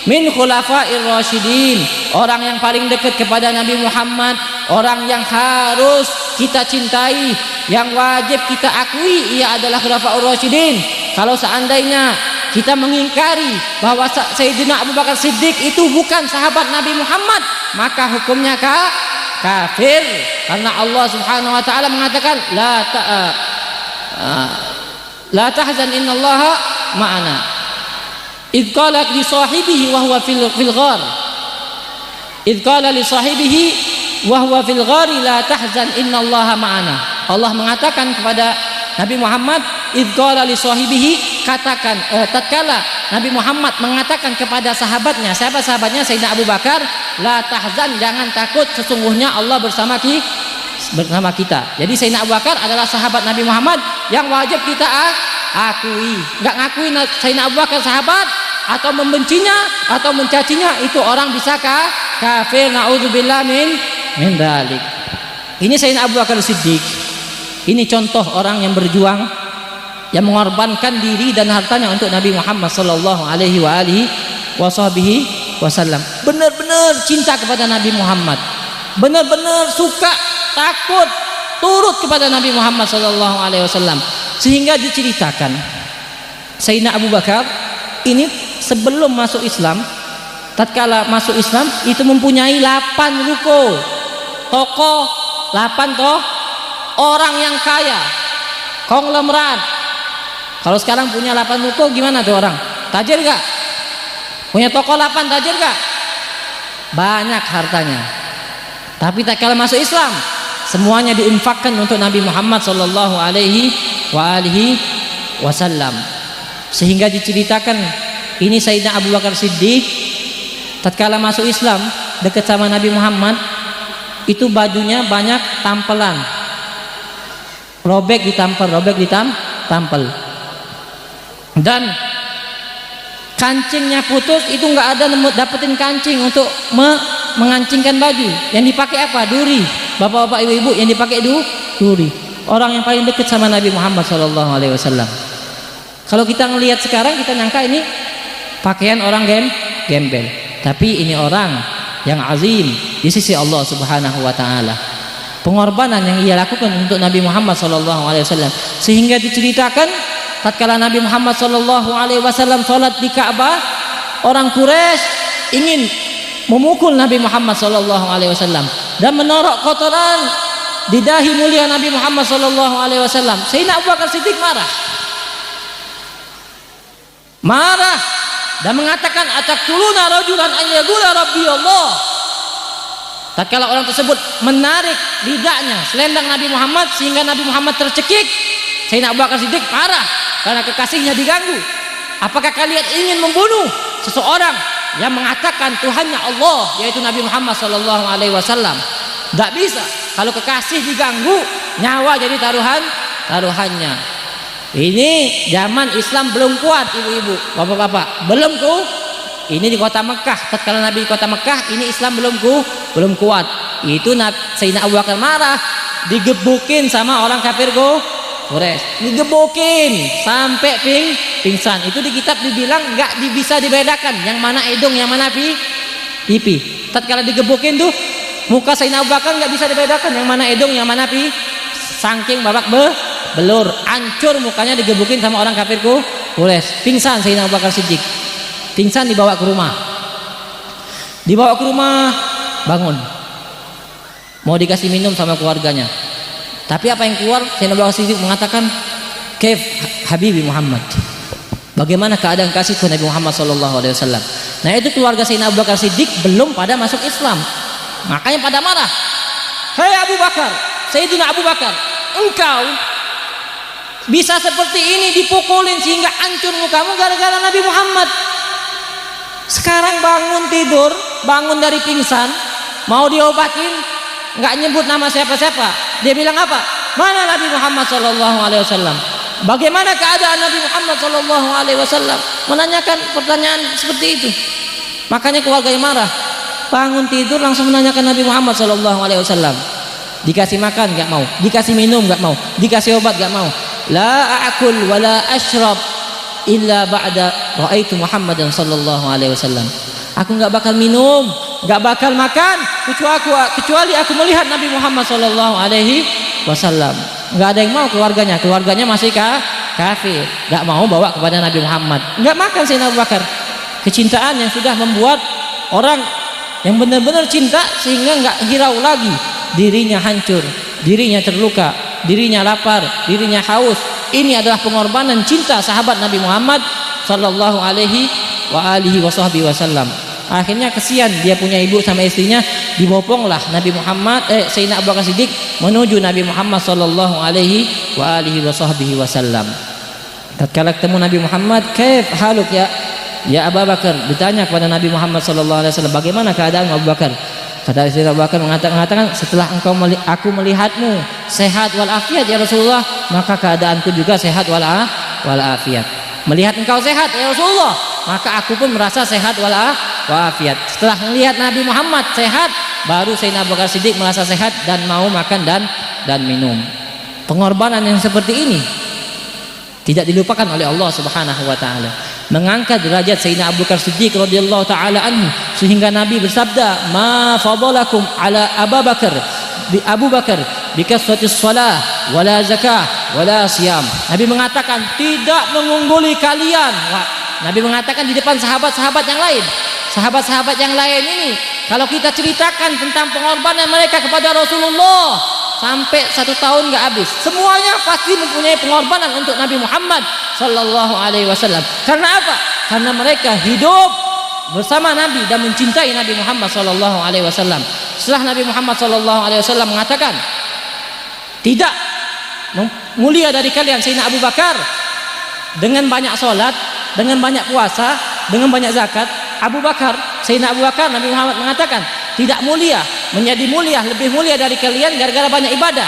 S2: min khulafa'ir rasyidin, orang yang paling dekat kepada Nabi Muhammad, orang yang harus kita cintai, yang wajib kita akui ia adalah khulafa'ur rasyidin. Kalau seandainya kita mengingkari bahwa Sayyidina Abu Bakar Siddiq itu bukan sahabat Nabi Muhammad, maka hukumnya kafir, karena Allah Subhanahu wa taala mengatakan la tahzan innallaha ma'ana. Idh qala li sahibihi wa huwa fil ghar. Idh qala li sahibihi wa huwa fil ghar la tahzan innallaha ma'ana. Allah mengatakan kepada Nabi Muhammad, idh qala li sahibihi, katakan tatkala Nabi Muhammad mengatakan kepada sahabatnya, siapa sahabatnya? Sayyidina Abu Bakar, la tahzan, jangan takut, sesungguhnya Allah bersama kita. Jadi Sayyidina Abu Bakar adalah sahabat Nabi Muhammad yang wajib kita akui. Enggak ngakui Sayyidina Abu Bakar sahabat atau membencinya atau mencacinya, itu orang bisa kafir, naudzubillah min dzalik. Ini Sayyidina Abu Bakar Siddiq. Ini contoh orang yang berjuang, yang mengorbankan diri dan hartanya untuk Nabi Muhammad sallallahu alaihi wa alihi wasallam. Benar-benar cinta kepada Nabi Muhammad, benar-benar suka, takut, turut kepada Nabi Muhammad sallallahu alaihi wasallam, sehingga diceritakan Sayyidina Abu Bakar ini sebelum masuk Islam, tatkala masuk Islam itu mempunyai 8 ruko, toko, 8 orang yang kaya, konglomerat. Kalau sekarang punya 8 ruko gimana tuh orang? Tajir gak? Punya toko 8 tajir gak? Banyak hartanya. Tapi tak kala masuk Islam, semuanya diinfakkan untuk Nabi Muhammad sallallahu alaihi wa alihi wasallam. Sehingga diceritakan ini Sayyidina Abu Bakar Siddiq tatkala masuk Islam dekat sama Nabi Muhammad, itu bajunya banyak tampelan. Robek ditampel. Dan kancingnya putus, itu nggak ada dapetin kancing untuk mengancingkan baju. Yang dipakai apa? Duri. Bapak-bapak, ibu-ibu, yang dipakai duri. Orang yang paling dekat sama Nabi Muhammad SAW. Kalau kita ngelihat sekarang, kita nyangka ini pakaian orang gembel. Tapi ini orang yang azim di sisi Allah Subhanahu wa taala. Pengorbanan yang ia lakukan untuk Nabi Muhammad SAW, sehingga diceritakan tatkala Nabi Muhammad SAW sholat di Ka'bah, orang Quraisy ingin memukul Nabi Muhammad SAW dan menorok kotoran di dahi mulia Nabi Muhammad SAW. Sayyidina Abu Bakar Siddiq marah dan mengatakan, ataqtuluna rajulan an yaqula rabbi Allah. Tatkala orang tersebut menarik lidahnya, selendang Nabi Muhammad, sehingga Nabi Muhammad tercekik, Sayyidina Abu Bakar Siddiq marah karena kekasihnya diganggu. Apakah kalian ingin membunuh seseorang yang mengatakan Tuhannya Allah, yaitu Nabi Muhammad SAW? Tidak bisa. Kalau kekasih diganggu, nyawa jadi taruhannya. Ini zaman Islam belum kuat, ibu-ibu, bapak-bapak, belum ini di kota Mekah. Tatkala Nabi di kota Mekah, ini Islam belum kuat. Itu Sayyidina Abu Bakar marah, digebukin sama orang kafir Quraisy, digebukin sampai pingsan. Itu di kitab dibilang nggak bisa dibedakan yang mana hidung, yang mana pipi. Tatkala digebukin tuh muka Sayyidina Abu Bakar nggak bisa dibedakan yang mana hidung, yang mana pipi. Saking babak belur, hancur mukanya, digebukin sama orang kafir Quraisy. Pingsan Sayyidina Abu Bakar Siddiq. Pingsan, dibawa ke rumah. Bangun. Mau dikasih minum sama keluarganya. Tapi apa yang keluar? Sayyidina Abu Bakar Siddiq mengatakan, "Kaif Habibi Muhammad?" Bagaimana keadaan kasihku Nabi Muhammad SAW? Nah, itu keluarga Sayyidina Abu Bakar Siddiq belum pada masuk Islam. Makanya pada marah. "Hei Abu Bakar, Sayyidina Abu Bakar, engkau bisa seperti ini, dipukulin sehingga hancur mukamu gara-gara Nabi Muhammad. Sekarang bangun tidur, bangun dari pingsan, mau diobatin, nggak nyebut nama siapa-siapa. Dia bilang apa? Mana Nabi Muhammad sallallahu alaihi wasallam? Bagaimana keadaan Nabi Muhammad sallallahu alaihi wasallam? Menanyakan pertanyaan seperti itu. Makanya keluarganya marah. Bangun tidur langsung menanyakan Nabi Muhammad sallallahu alaihi wasallam. Dikasih makan nggak mau, dikasih minum nggak mau, dikasih obat nggak mau. La a'kul wa la ashrab illa ba'da ra'aitu Muhammadan sallallahu alaihi wasallam. Aku nggak bakal minum, nggak bakal makan kecuali aku melihat Nabi Muhammad sallallahu alaihi wasallam. Nggak ada yang mau keluarganya masih kafir, nggak mau bawa kepada Nabi Muhammad. Nggak makan Sayyidina Abu Bakar. Kecintaan yang sudah membuat orang yang benar-benar cinta sehingga nggak hirau lagi, dirinya hancur, dirinya terluka, dirinya lapar, dirinya haus. Ini adalah pengorbanan cinta sahabat Nabi Muhammad sallallahu alaihi wasallam. Akhirnya kesian dia punya ibu sama istrinya, diboponglah Nabi Muhammad Sayyidina Abu Bakar Siddiq menuju Nabi Muhammad sallallahu alaihi wasallam. Tatkala ketemu Nabi Muhammad, "Kaif haluk ya Abu Bakar?" Ditanya kepada Nabi Muhammad sallallahu alaihi wasallam, "Bagaimana keadaan Abu Bakar?" Kata Sayyidina Abu Bakar mengatakan, "Setelah aku melihatmu sehat walafiat ya Rasulullah, maka keadaanku juga sehat walafiat. Melihat engkau sehat ya Rasulullah, maka aku pun merasa sehat walafiat. Setelah melihat Nabi Muhammad sehat, baru Sayyidina Abu Bakar Siddiq merasa sehat dan mau makan dan minum." Pengorbanan yang seperti ini tidak dilupakan oleh Allah Subhanahu wa taala. Mengangkat derajat Sayyidina Abu Bakar Siddiq radhiyallahu taala anhu sehingga Nabi bersabda, "Ma fadalakum ala Abu Bakar bikasratis shalah wala zakah wala siyam." Nabi mengatakan tidak mengungguli kalian. Nabi mengatakan di depan sahabat-sahabat yang lain. Sahabat-sahabat yang lain ini kalau kita ceritakan tentang pengorbanan mereka kepada Rasulullah sampai 1 tahun nggak habis. Semuanya pasti mempunyai pengorbanan untuk Nabi Muhammad sallallahu alaihi wasallam. Karena apa? Karena mereka hidup bersama Nabi dan mencintai Nabi Muhammad sallallahu alaihi wasallam. Setelah Nabi Muhammad sallallahu alaihi wasallam mengatakan, tidak mulia dari kalian Sayyidina Abu Bakar dengan banyak sholat, dengan banyak puasa, dengan banyak zakat. Sayyidina Abu Bakar, Nabi Muhammad mengatakan tidak mulia, menjadi mulia, lebih mulia dari kalian gara-gara banyak ibadah.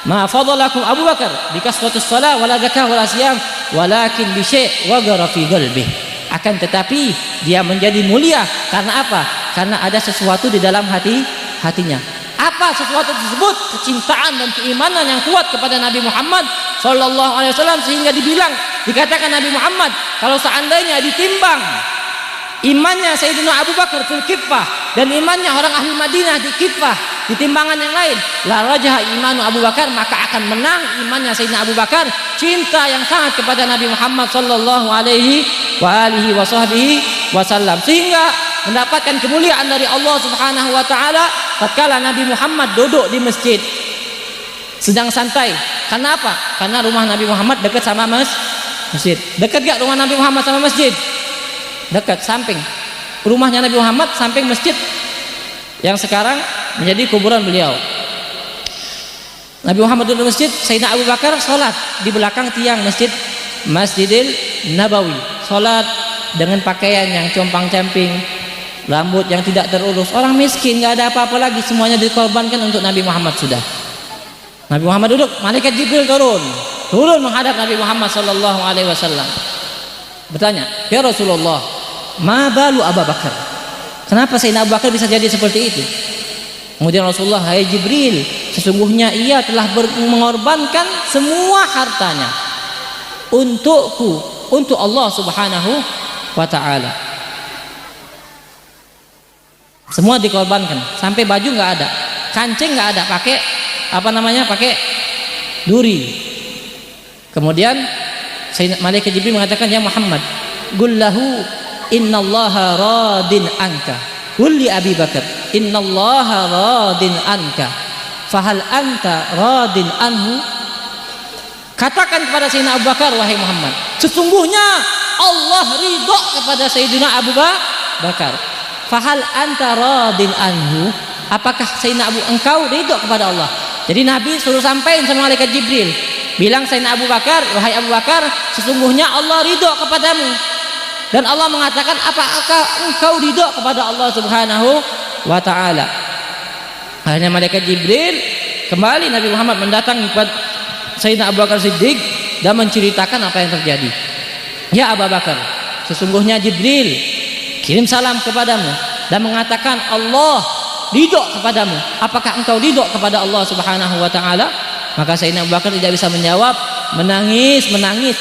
S2: Ma fadalakum Abu Bakar bikasratis shalah wala zakah wala siyam walakin bi syai' wagara fi qalbih. Akan tetapi dia menjadi mulia karena apa? Karena ada sesuatu di dalam hatinya. Apa sesuatu tersebut? Kecintaan dan keimanan yang kuat kepada Nabi Muhammad sallallahu alaihi wasallam sehingga dikatakan Nabi Muhammad kalau seandainya ditimbang imannya Sayyidina Abu Bakar fil kiffah dan imannya orang ahli Madinah di kiffah, di timbangan yang lain, la rajaha imanu Abu Bakar, maka akan menang imannya Sayyidina Abu Bakar, cinta yang sangat kepada Nabi Muhammad sallallahu alaihi wasallam, sehingga mendapatkan kemuliaan dari Allah Subhanahu wa taala tatkala Nabi Muhammad duduk di masjid sedang santai. Karena apa? Karena rumah Nabi Muhammad dekat sama masjid. Dekat gak rumah Nabi Muhammad sama masjid? Dekat, samping. Rumahnya Nabi Muhammad samping masjid yang sekarang menjadi kuburan beliau. Nabi Muhammad duduk di masjid, Sayyidina Abu Bakar sholat di belakang tiang Masjidil Nabawi. Sholat dengan pakaian yang compang-camping, rambut yang tidak terurus, orang miskin, nggak ada apa-apa lagi, semuanya dikorbankan untuk Nabi Muhammad. Sudah Nabi Muhammad duduk, malaikat Jibril turun menghadap Nabi Muhammad sallallahu alaihi wasallam, bertanya, "Ya Rasulullah, ma balu Abu Bakar?" Kenapa Sayyidina Abu Bakar bisa jadi seperti itu? Kemudian Rasulullah, "Hai Jibril, sesungguhnya ia telah mengorbankan semua hartanya untukku, untuk Allah Subhanahu wa ta'ala." Semua dikorbankan, sampai baju nggak ada, kancing nggak ada, pakai duri. Kemudian malaikat Jibril mengatakan, "Ya Muhammad, gullahu innallaha radin anka." Qul li Abi Bakar, "Innallaha radin anka, fahal anta radin anhu?" Katakan kepada Sayyidina Abu Bakar, wahai Muhammad, sesungguhnya Allah ridha kepada Sayyidina Abu Bakar. Fahal anta radin anhu? Apakah Sayyidina engkau ridha kepada Allah? Jadi Nabi suruh sampaikan sama malaikat Jibril, bilang Sayyidina Abu Bakar, wahai Abu Bakar, sesungguhnya Allah ridha kepadamu. Dan Allah mengatakan, apakah engkau ridho kepada Allah Subhanahu wa ta'ala? Akhirnya malaikat Jibril kembali, Nabi Muhammad mendatangi kepada Sayyidina Abu Bakar Siddiq dan menceritakan apa yang terjadi. Ya Abu Bakar, sesungguhnya Jibril kirim salam kepadamu dan mengatakan Allah ridho kepadamu. Apakah engkau ridho kepada Allah Subhanahu wa ta'ala? Maka Sayyidina Abu Bakar tidak bisa menjawab, menangis.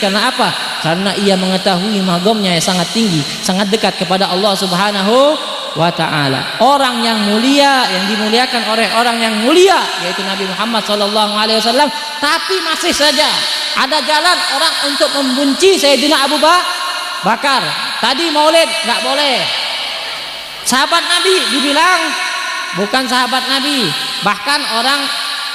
S2: Karena apa? Karena ia mengetahui magomnya yang sangat tinggi, sangat dekat kepada Allah Subhanahu wa ta'ala. Orang yang mulia, yang dimuliakan oleh orang yang mulia, yaitu Nabi Muhammad SAW. Tapi masih saja ada jalan orang untuk membenci Sayyidina Abu Bakar. Tadi maulid nggak boleh. Sahabat Nabi dibilang bukan sahabat Nabi. Bahkan orang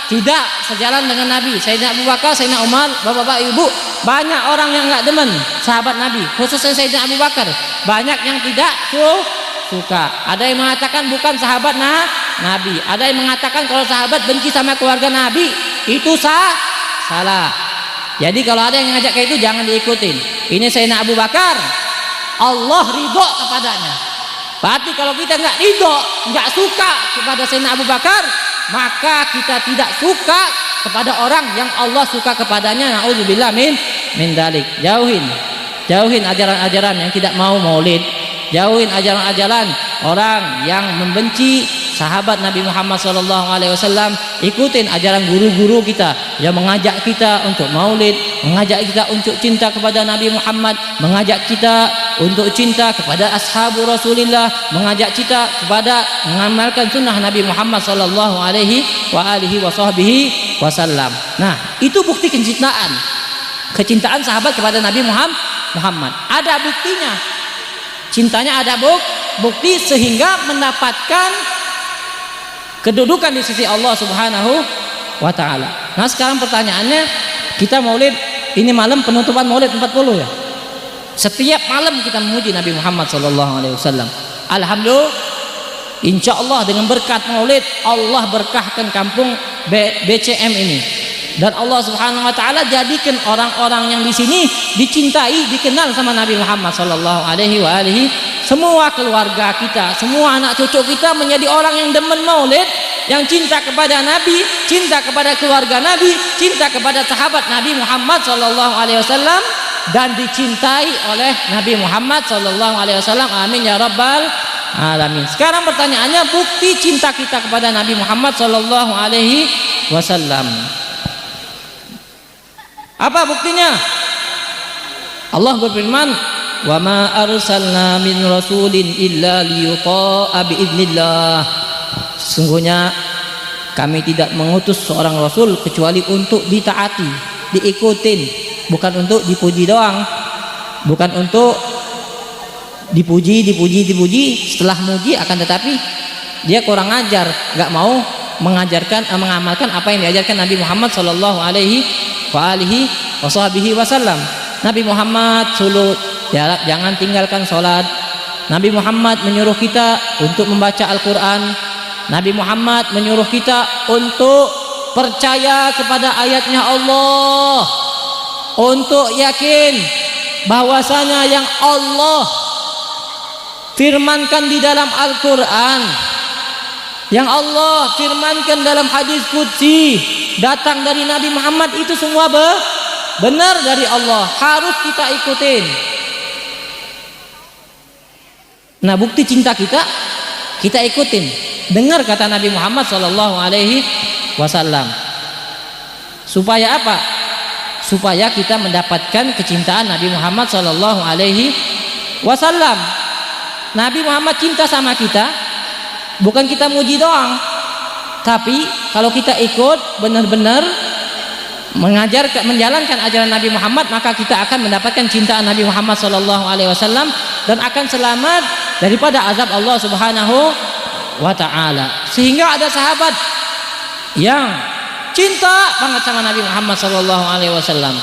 S2: tidak sejalan dengan Nabi. Sayyidina Abu Bakar, Sayyidina Umar, bapak-bapak, ibu, banyak orang yang nggak demen sahabat Nabi, khususnya Sayyidina Abu Bakar. Banyak yang tidak suka. Ada yang mengatakan bukan sahabat Nabi. Ada yang mengatakan kalau sahabat benci sama keluarga Nabi, itu salah. Jadi kalau ada yang ngajak kayak itu jangan diikutin. Ini Sayyidina Abu Bakar, Allah ridho kepadanya. Berarti kalau kita nggak ridho, nggak suka kepada Sayyidina Abu Bakar, maka kita tidak suka kepada orang yang Allah suka kepadanya. Na'udzubillah min dalik. Jauhin ajaran-ajaran yang tidak mau maulid. Jauhin ajaran-ajaran orang yang membenci sahabat Nabi Muhammad SAW. Ikutin ajaran guru-guru kita yang mengajak kita untuk maulid, mengajak kita untuk cinta kepada Nabi Muhammad, mengajak kita untuk cinta kepada ashabu Rasulillah, mengajak kita kepada mengamalkan sunnah Nabi Muhammad SAW. Nah, itu bukti kecintaan sahabat kepada Nabi Muhammad. Ada buktinya. Cintanya ada bukti sehingga mendapatkan kedudukan di sisi Allah Subhanahu wa ta'ala. Nah, sekarang pertanyaannya, kita maulid, ini malam penutupan maulid 40 ya. Setiap malam kita memuji Nabi Muhammad SAW. Alhamdulillah, insya Allah dengan berkat maulid Allah berkahkan kampung BCM ini. Dan Allah Subhanahu wa ta'ala jadikan orang-orang yang di sini dicintai, dikenal sama Nabi Muhammad sallallahu alaihi wa alihi. Semua keluarga kita, semua anak cucu kita menjadi orang yang demen maulid, yang cinta kepada Nabi, cinta kepada keluarga Nabi, cinta kepada sahabat Nabi Muhammad sallallahu alaihi wasallam, dan dicintai oleh Nabi Muhammad sallallahu alaihi wasallam. Amin ya rabbal alamin. Sekarang pertanyaannya, bukti cinta kita kepada Nabi Muhammad sallallahu alaihi wasallam. Apa buktinya? Allah berfirman, "Wa ma arsalna min rasulin illa liyuta'a biidznillah." Sesungguhnya kami tidak mengutus seorang rasul kecuali untuk ditaati, diikutin, bukan untuk dipuji doang, bukan untuk dipuji. Setelah muji akan tetapi dia kurang ajar, nggak mau mengamalkan apa yang diajarkan Nabi Muhammad sallallahu alaihi wasallam. Nabi Muhammad sulut, jangan tinggalkan sholat. Nabi Muhammad menyuruh kita untuk membaca Al-Quran. Nabi Muhammad menyuruh kita untuk percaya kepada ayatnya Allah, untuk yakin bahwasanya yang Allah firmankan di dalam Al-Quran, yang Allah firmankan dalam hadis qudsi, datang dari Nabi Muhammad, itu semua benar dari Allah, harus kita ikutin. Nah, bukti cinta kita ikutin. Dengar kata Nabi Muhammad sallallahu alaihi wasallam. Supaya apa? Supaya kita mendapatkan kecintaan Nabi Muhammad sallallahu alaihi wasallam. Nabi Muhammad cinta sama kita, bukan kita muji doang. Tapi kalau kita ikut benar-benar menjalankan ajaran Nabi Muhammad, maka kita akan mendapatkan cintaan Nabi Muhammad SAW dan akan selamat daripada azab Allah Subhanahu wa ta'ala. Sehingga ada sahabat yang cinta banget sama Nabi Muhammad SAW,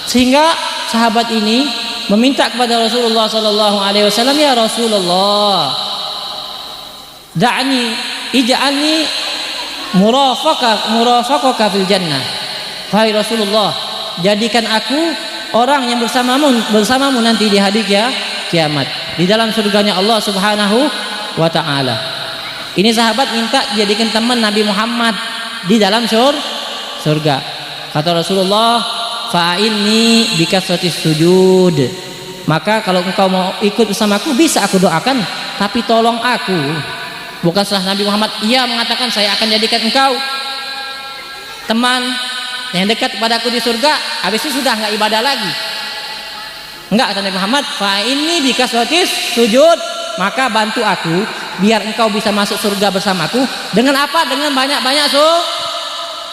S2: sehingga sahabat ini meminta kepada Rasulullah SAW, "Ya Rasulullah, ij'alni murafaqaka fil jannah." Wahai Rasulullah, jadikan aku orang yang bersamamu nanti di hari kiamat di dalam surganya Allah Subhanahu wa taala. Ini sahabat minta jadikan teman Nabi Muhammad di dalam surga. Kata Rasulullah, fa'inni bikasratis sujud. Maka kalau engkau mau ikut bersamaku bisa aku doakan, tapi tolong aku. Bukan setelah Nabi Muhammad ia mengatakan saya akan jadikan engkau teman yang dekat kepadaku di surga, habis itu sudah enggak ibadah lagi. Enggak, kata Nabi Muhammad, fa ini bikasratis sujud, maka bantu aku biar engkau bisa masuk surga bersamaku. Dengan apa? Dengan banyak-banyak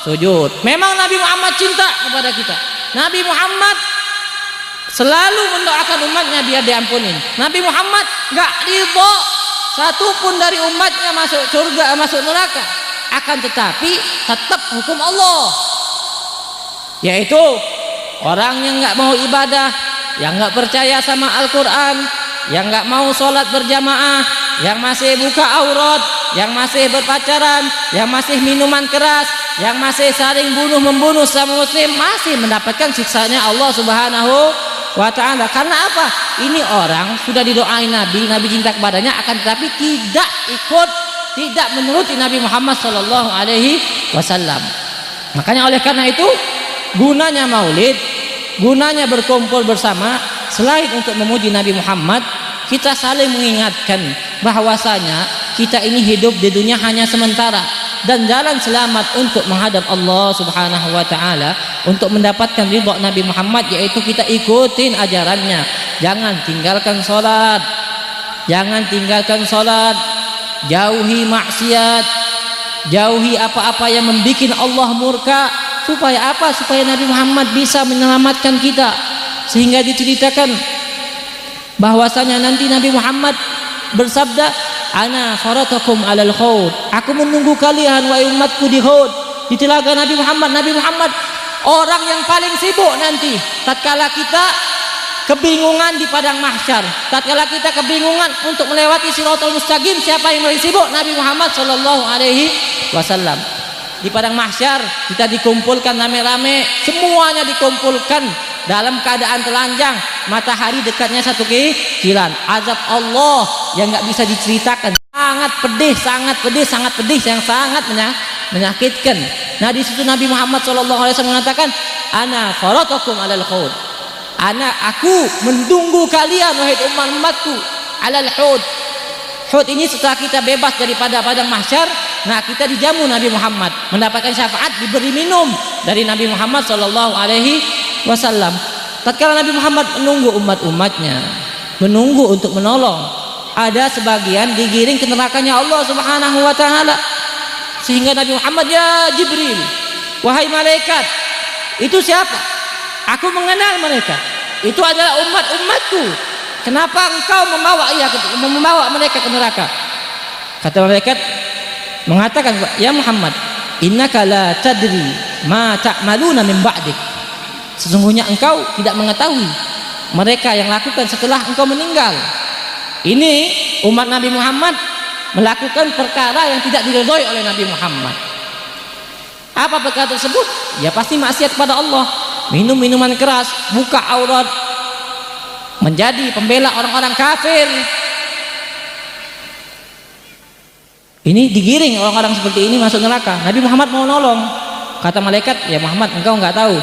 S2: sujud. Memang Nabi Muhammad cinta kepada kita. Nabi Muhammad selalu mendoakan umatnya biar diampunin. Nabi Muhammad enggak ridho satupun dari umatnya masuk surga, masuk neraka. Akan tetapi tetap hukum Allah, yaitu orang yang nggak mau ibadah, yang nggak percaya sama Al-Quran, yang nggak mau sholat berjamaah, yang masih buka aurat, yang masih berpacaran, yang masih minuman keras, yang masih saling bunuh-membunuh sama muslim, masih mendapatkan siksanya Allah Subhanahu wa ta'ala. Karena apa? Ini orang sudah didoain Nabi cinta kepadanya, akan tetapi tidak menuruti Nabi Muhammad sallallahu alaihi wasallam. Makanya oleh karena itu gunanya maulid, gunanya berkumpul bersama, selain untuk memuji Nabi Muhammad, kita saling mengingatkan bahwasanya kita ini hidup di dunia hanya sementara, dan jalan selamat untuk menghadap Allah Subhanahu wa taala, untuk mendapatkan ridha Nabi Muhammad, yaitu kita ikutin ajarannya. Jangan tinggalkan salat, jauhi maksiat, jauhi apa-apa yang membuat Allah murka. Supaya apa? Supaya Nabi Muhammad bisa menyelamatkan kita. Sehingga diceritakan bahwasanya nanti Nabi Muhammad bersabda, ana faratakum alal khawd, aku menunggu kalian wahai umatku di khawd, di telaga Nabi Muhammad. Nabi Muhammad orang yang paling sibuk nanti tatkala kita kebingungan di padang mahsyar, tatkala kita kebingungan untuk melewati Shiratal Mustaqim, siapa yang paling sibuk? Nabi Muhammad sallallahu alaihi wasallam. Di padang mahsyar kita dikumpulkan rame-rame, semuanya dikumpulkan dalam keadaan telanjang, matahari dekatnya 1 kilan. Azab Allah yang nggak bisa diceritakan, sangat pedih yang sangat menyakitkan. Nah, di situ Nabi Muhammad SAW mengatakan, ana faratakum alal khawd, aku menunggu kalian wahai umatku alal khawd. Khawd ini setelah kita bebas daripada padang mahsyar, nah kita dijamu Nabi Muhammad, mendapatkan syafaat, diberi minum dari Nabi Muhammad sallallahu alaihi wasallam. Tatkala Nabi Muhammad menunggu umat-umatnya, menunggu untuk menolong, ada sebagian digiring ke nerakanya Allah Subhanahu wa taala. Sehingga Nabi Muhammad, ya Jibril, wahai malaikat, itu siapa? Aku mengenal mereka. Itu adalah umat-umatku. Kenapa engkau membawa mereka ke neraka? Kata malaikat mengatakan, ya Muhammad, innaka la tadri ma ta'maluna min ba'dik. Sesungguhnya engkau tidak mengetahui mereka yang lakukan setelah engkau meninggal. Ini umat Nabi Muhammad melakukan perkara yang tidak diridhoi oleh Nabi Muhammad. Apa perkara tersebut? Ya pasti maksiat kepada Allah, minum minuman keras, buka aurat, menjadi pembela orang-orang kafir. Ini digiring orang-orang seperti ini masuk neraka. Nabi Muhammad mau nolong. Kata malaikat, ya Muhammad, engkau enggak tahu.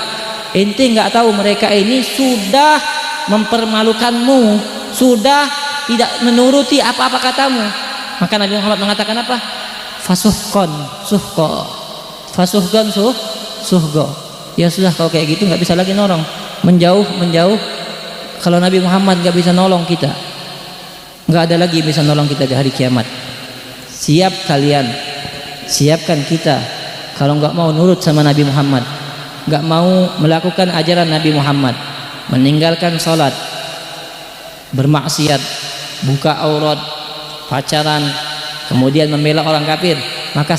S2: Ente enggak tahu mereka ini sudah mempermalukanmu, sudah tidak menuruti apa-apa katamu. Maka Nabi Muhammad mengatakan apa? Fasuhqan suhqa. Fasuhqan suhqa. Ya sudah, kalau kayak gitu enggak bisa lagi nolong. Menjauh. Kalau Nabi Muhammad enggak bisa nolong kita, enggak ada lagi bisa nolong kita di hari kiamat. Siapkan kita kalau enggak mau nurut sama Nabi Muhammad, enggak mau melakukan ajaran Nabi Muhammad, meninggalkan sholat, bermaksiat, buka aurat, pacaran, kemudian membela orang kafir, maka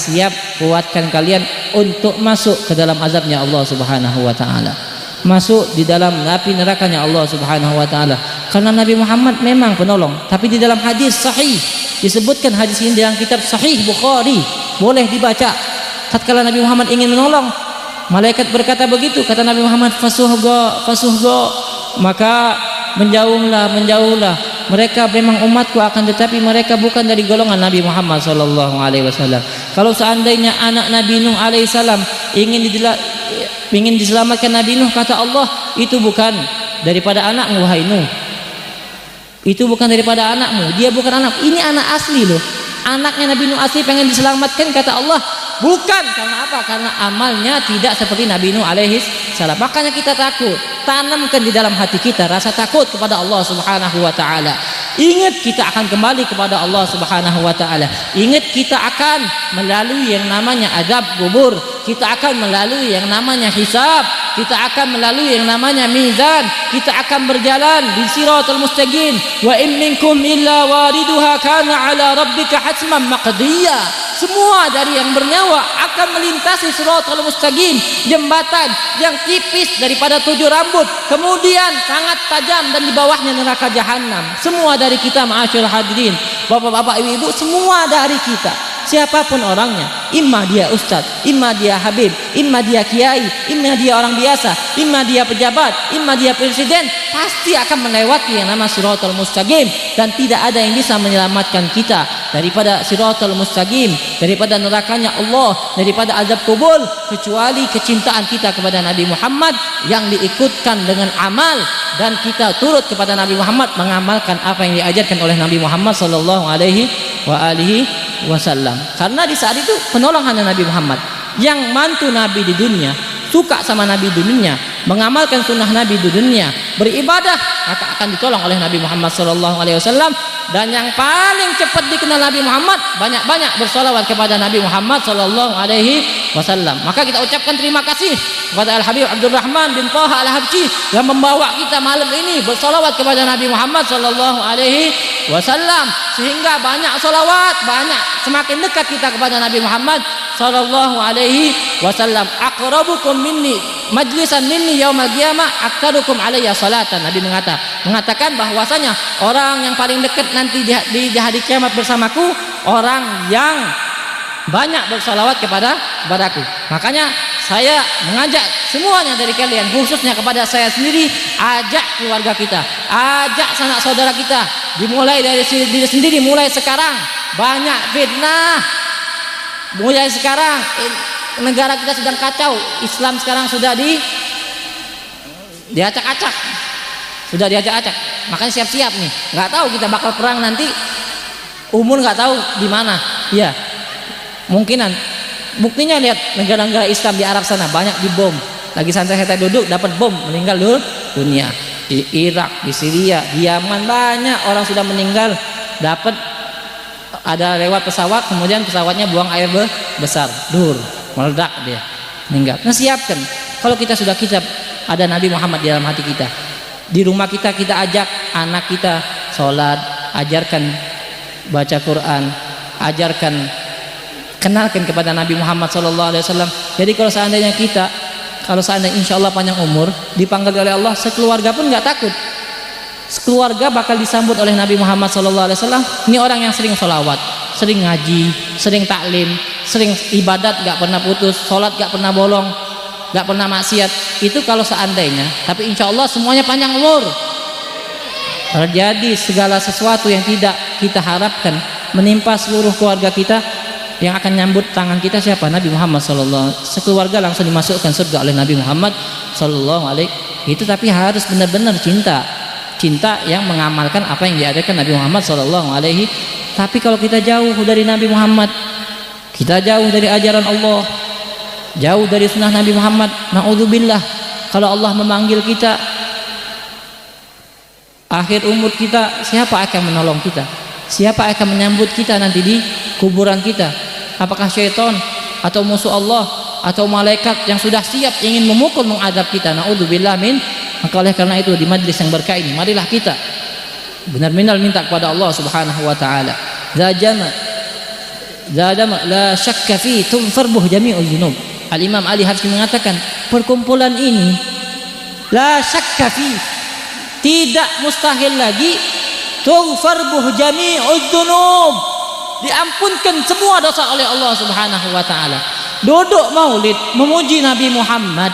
S2: kuatkan kalian untuk masuk ke dalam azabnya Allah Subhanahu wa taala, masuk di dalam api nerakanya Allah Subhanahu wa taala. Karena Nabi Muhammad memang penolong. Tapi di dalam hadis sahih disebutkan, hadis ini dalam kitab Sahih Bukhari, boleh dibaca. Tatkala Nabi Muhammad ingin menolong, malaikat berkata begitu, kata Nabi Muhammad, fasuhga, maka menjauhlah. mereka memang umatku, akan tetapi mereka bukan dari golongan Nabi Muhammad sallallahu alaihi wasallam. Kalau seandainya anak Nabi Nuh alaihi salam ingin diselamatkan Nabi Nuh, kata Allah, itu bukan daripada anakmu wahai Nuh. Itu bukan daripada anakmu, dia bukan anak, ini anak asli loh. Anaknya Nabi Nuh asli pengen diselamatkan, kata Allah, bukan. Karena apa? Karena amalnya tidak seperti Nabi Nuh alaihi salam. Makanya kita takut. Tanamkan di dalam hati kita rasa takut kepada Allah Subhanahu wa taala. Ingat kita akan kembali kepada Allah Subhanahu wa taala. Ingat kita akan melalui yang namanya azab kubur. Kita akan melalui yang namanya hisab. Kita akan melalui yang namanya mizan. Kita akan berjalan di siratal mustaqim. Wa in minkum illa wariduha kana ala rabbika hatman maqdiya. Semua dari yang bernyawa akan melintasi siratal mustaqim, jembatan yang tipis daripada 7 rambut, kemudian sangat tajam dan di bawahnya neraka jahanam. Semua dari kita, ma'asyiral hadirin, bapak-bapak, ibu-ibu, semua dari kita. Siapapun orangnya, imma dia ustadz, imma dia habib, imma dia kiai, imma dia orang biasa, imma dia pejabat, imma dia presiden, pasti akan melewati yang nama siratal mustaqim, dan tidak ada yang bisa menyelamatkan kita daripada siratal mustaqim, daripada nerakanya Allah, daripada azab kubur, kecuali kecintaan kita kepada Nabi Muhammad yang diikutkan dengan amal, dan kita turut kepada Nabi Muhammad, mengamalkan apa yang diajarkan oleh Nabi Muhammad sallallahu alaihi wasallam. Karena di saat itu penolong hanya Nabi Muhammad. Yang mantu Nabi di dunia, suka sama Nabi di dunia, mengamalkan sunnah Nabi di dunia, beribadah, maka akan ditolong oleh Nabi Muhammad sallallahu alaihi wasallam. Dan yang paling cepat dikenal Nabi Muhammad, banyak-banyak bersolawat kepada Nabi Muhammad sallallahu alaihi wasallam. Maka kita ucapkan terima kasih kepada Al Habib Abdurrahman bin Taha Al Habsyi yang membawa kita malam ini bersolawat kepada Nabi Muhammad sallallahu alaihi wasallam, sehingga banyak solawat, banyak semakin dekat kita kepada Nabi Muhammad sallallahu alaihi wasallam. Aqrabukum minni majlisan minni yaumal qiyamah aktarukum alayya salatan. Nabi mengatakan bahwasanya orang yang paling dekat nanti di hari kiamat bersamaku, orang yang banyak bersalawat kepadaku. Makanya saya mengajak semuanya dari kalian, khususnya kepada saya sendiri, ajak keluarga kita, ajak sanak saudara kita, dimulai dari diri sendiri. Mulai sekarang banyak fitnah, mulai sekarang negara kita sedang kacau, Islam sekarang sudah diacak-acak, sudah diacak-acak. Makanya siap-siap nih, nggak tahu kita bakal perang nanti, umur nggak tahu di mana, ya mungkinan. Buktinya lihat negara-negara Islam di Arab sana banyak dibom, lagi santai-santai duduk dapat bom, meninggal dunia. Di Irak, di Syria, di Yaman banyak orang sudah meninggal, dapat ada lewat pesawat, kemudian pesawatnya buang air besar, meledak dia, meninggal. Nah, siapkan. Kalau kita sudah ada Nabi Muhammad di dalam hati kita, di rumah kita ajak anak kita sholat, ajarkan baca Quran, ajarkan, kenalkan kepada Nabi Muhammad SAW. Jadi kalau seandainya insya Allah panjang umur, dipanggil oleh Allah, sekeluarga pun nggak takut. Sekeluarga bakal disambut oleh Nabi Muhammad SAW. Ini orang yang sering sholawat, sering ngaji, sering taklim, sering ibadat, nggak pernah putus, sholat nggak pernah bolong, nggak pernah maksiat. Itu kalau seandainya. Tapi insya Allah semuanya panjang umur. Terjadi segala sesuatu yang tidak kita harapkan menimpa seluruh keluarga kita, yang akan nyambut tangan kita siapa? Nabi Muhammad SAW. Sekeluarga langsung dimasukkan surga oleh Nabi Muhammad SAW. Itu tapi harus benar-benar cinta yang mengamalkan apa yang diajarkan Nabi Muhammad SAW. Tapi kalau kita jauh dari Nabi Muhammad, kita jauh dari ajaran Allah, jauh dari sunnah Nabi Muhammad, na'udzubillah, kalau Allah memanggil kita akhir umur kita, siapa akan menolong kita? Siapa akan menyambut kita nanti di kuburan kita? Apakah syaitan atau musuh Allah atau malaikat yang sudah siap ingin memukul, mengadab kita? Na'udzubillah min. Maka oleh karena itu di majlis yang berkah ini, marilah kita benar-benar minta kepada Allah Subhanahu wa taala. Zadama la syakka fi tunfarbuh jami'ul junub. Al-Imam Ali Habsyi mengatakan, perkumpulan ini la syakka fi, tidak mustahil lagi, tunfarbuh jami'ul junub, diampunkan semua dosa oleh Allah Subhanahu wa taala. Duduk maulid memuji Nabi Muhammad,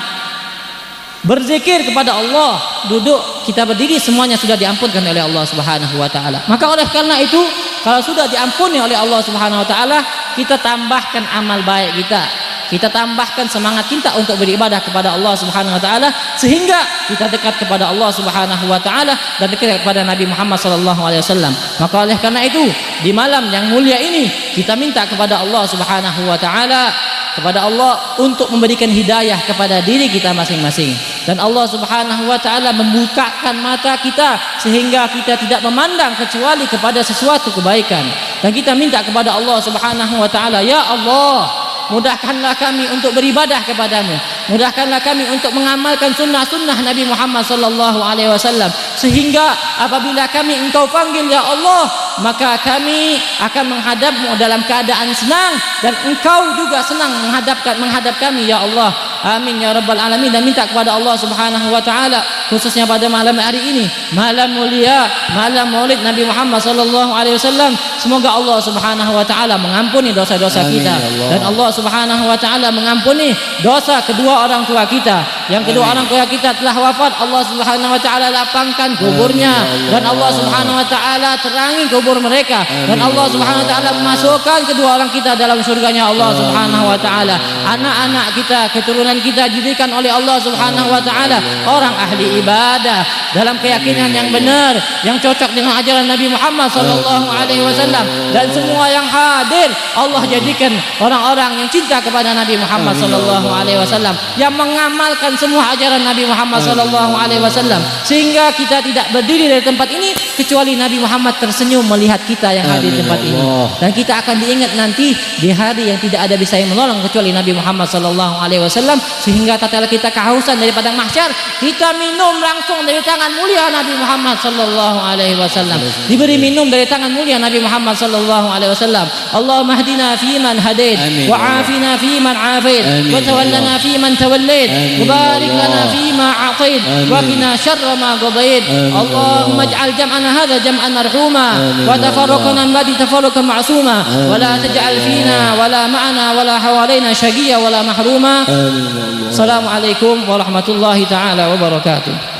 S2: berzikir kepada Allah, duduk, kita berdiri, semuanya sudah diampunkan oleh Allah Subhanahu wa taala. Maka oleh karena itu, kalau sudah diampuni oleh Allah Subhanahu wa taala, kita tambahkan amal baik kita. Kita tambahkan semangat kita untuk beribadah kepada Allah Subhanahu wa taala, sehingga kita dekat kepada Allah Subhanahu wa taala dan dekat kepada Nabi Muhammad sallallahu alaihi wasallam. Maka oleh karena itu, di malam yang mulia ini kita minta kepada Allah Subhanahu wa taala, kepada Allah untuk memberikan hidayah kepada diri kita masing-masing, dan Allah Subhanahu wa taala membukakan mata kita sehingga kita tidak memandang kecuali kepada sesuatu kebaikan. Dan kita minta kepada Allah Subhanahu wa taala, ya Allah, mudahkanlah kami untuk beribadah kepadamu, mudahkanlah kami untuk mengamalkan sunnah-sunnah Nabi Muhammad sallallahu alaihi wasallam, sehingga apabila kami engkau panggil ya Allah, maka kami akan menghadapmu dalam keadaan senang, dan engkau juga senang menghadap kami ya Allah. Amin ya rabbal alamin. Dan minta kepada Allah Subhanahu wa taala, khususnya pada malam hari ini, malam mulia, malam Maulid Nabi Muhammad sallallahu alaihi wasallam, semoga Allah Subhanahu wa taala mengampuni dosa-dosa kita, dan Allah Subhanahu wa taala mengampuni dosa kedua orang tua kita. Yang kedua orang tua kita telah wafat, Allah Subhanahu wa taala lapangkan kuburnya, dan Allah Subhanahu wa taala terangi kubur mereka, dan Allah Subhanahu wa taala memasukkan kedua orang kita dalam surganya Allah Subhanahu wa taala. Anak-anak kita, keturunan kita dijadikan oleh Allah Subhanahu wa taala orang ahli ibadah dalam keyakinan yang benar, yang cocok dengan ajaran Nabi Muhammad sallallahu alaihi wasallam. Dan semua yang hadir Allah jadikan orang-orang yang cinta kepada Nabi Muhammad sallallahu alaihi wasallam, yang mengamalkan semua ajaran Nabi Muhammad sallallahu alaihi wasallam, sehingga kita tidak berdiri dari tempat ini kecuali Nabi Muhammad tersenyum melihat kita yang hadir di tempat ini. Dan kita akan diingat nanti di hari yang tidak ada bisa yang menolong kecuali Nabi Muhammad sallallahu alaihi wasallam, sehingga tatkala kita kehausan dari padang mahsyar, kita minum langsung dari tangan mulia Nabi Muhammad sallallahu alaihi wasallam, diberi minum dari tangan mulia Nabi Muhammad sallallahu alaihi wasallam. Allahumma hdina fi man hadait, wa afina fi man afait, wa tawallana fi man tawallait, wa barik lana fi ma atait, wa qina syarra ma qadait. Allahumma ij'al jam'ana hadha jam'an marhuma, wa tafarraqana ba'di tafarruqan ma'suma, wa la taj'al fina wa la ma'ana wa la hawalaina syaqiyya wa la mahruma. Assalamualaikum warahmatullahi taala wabarakatuh.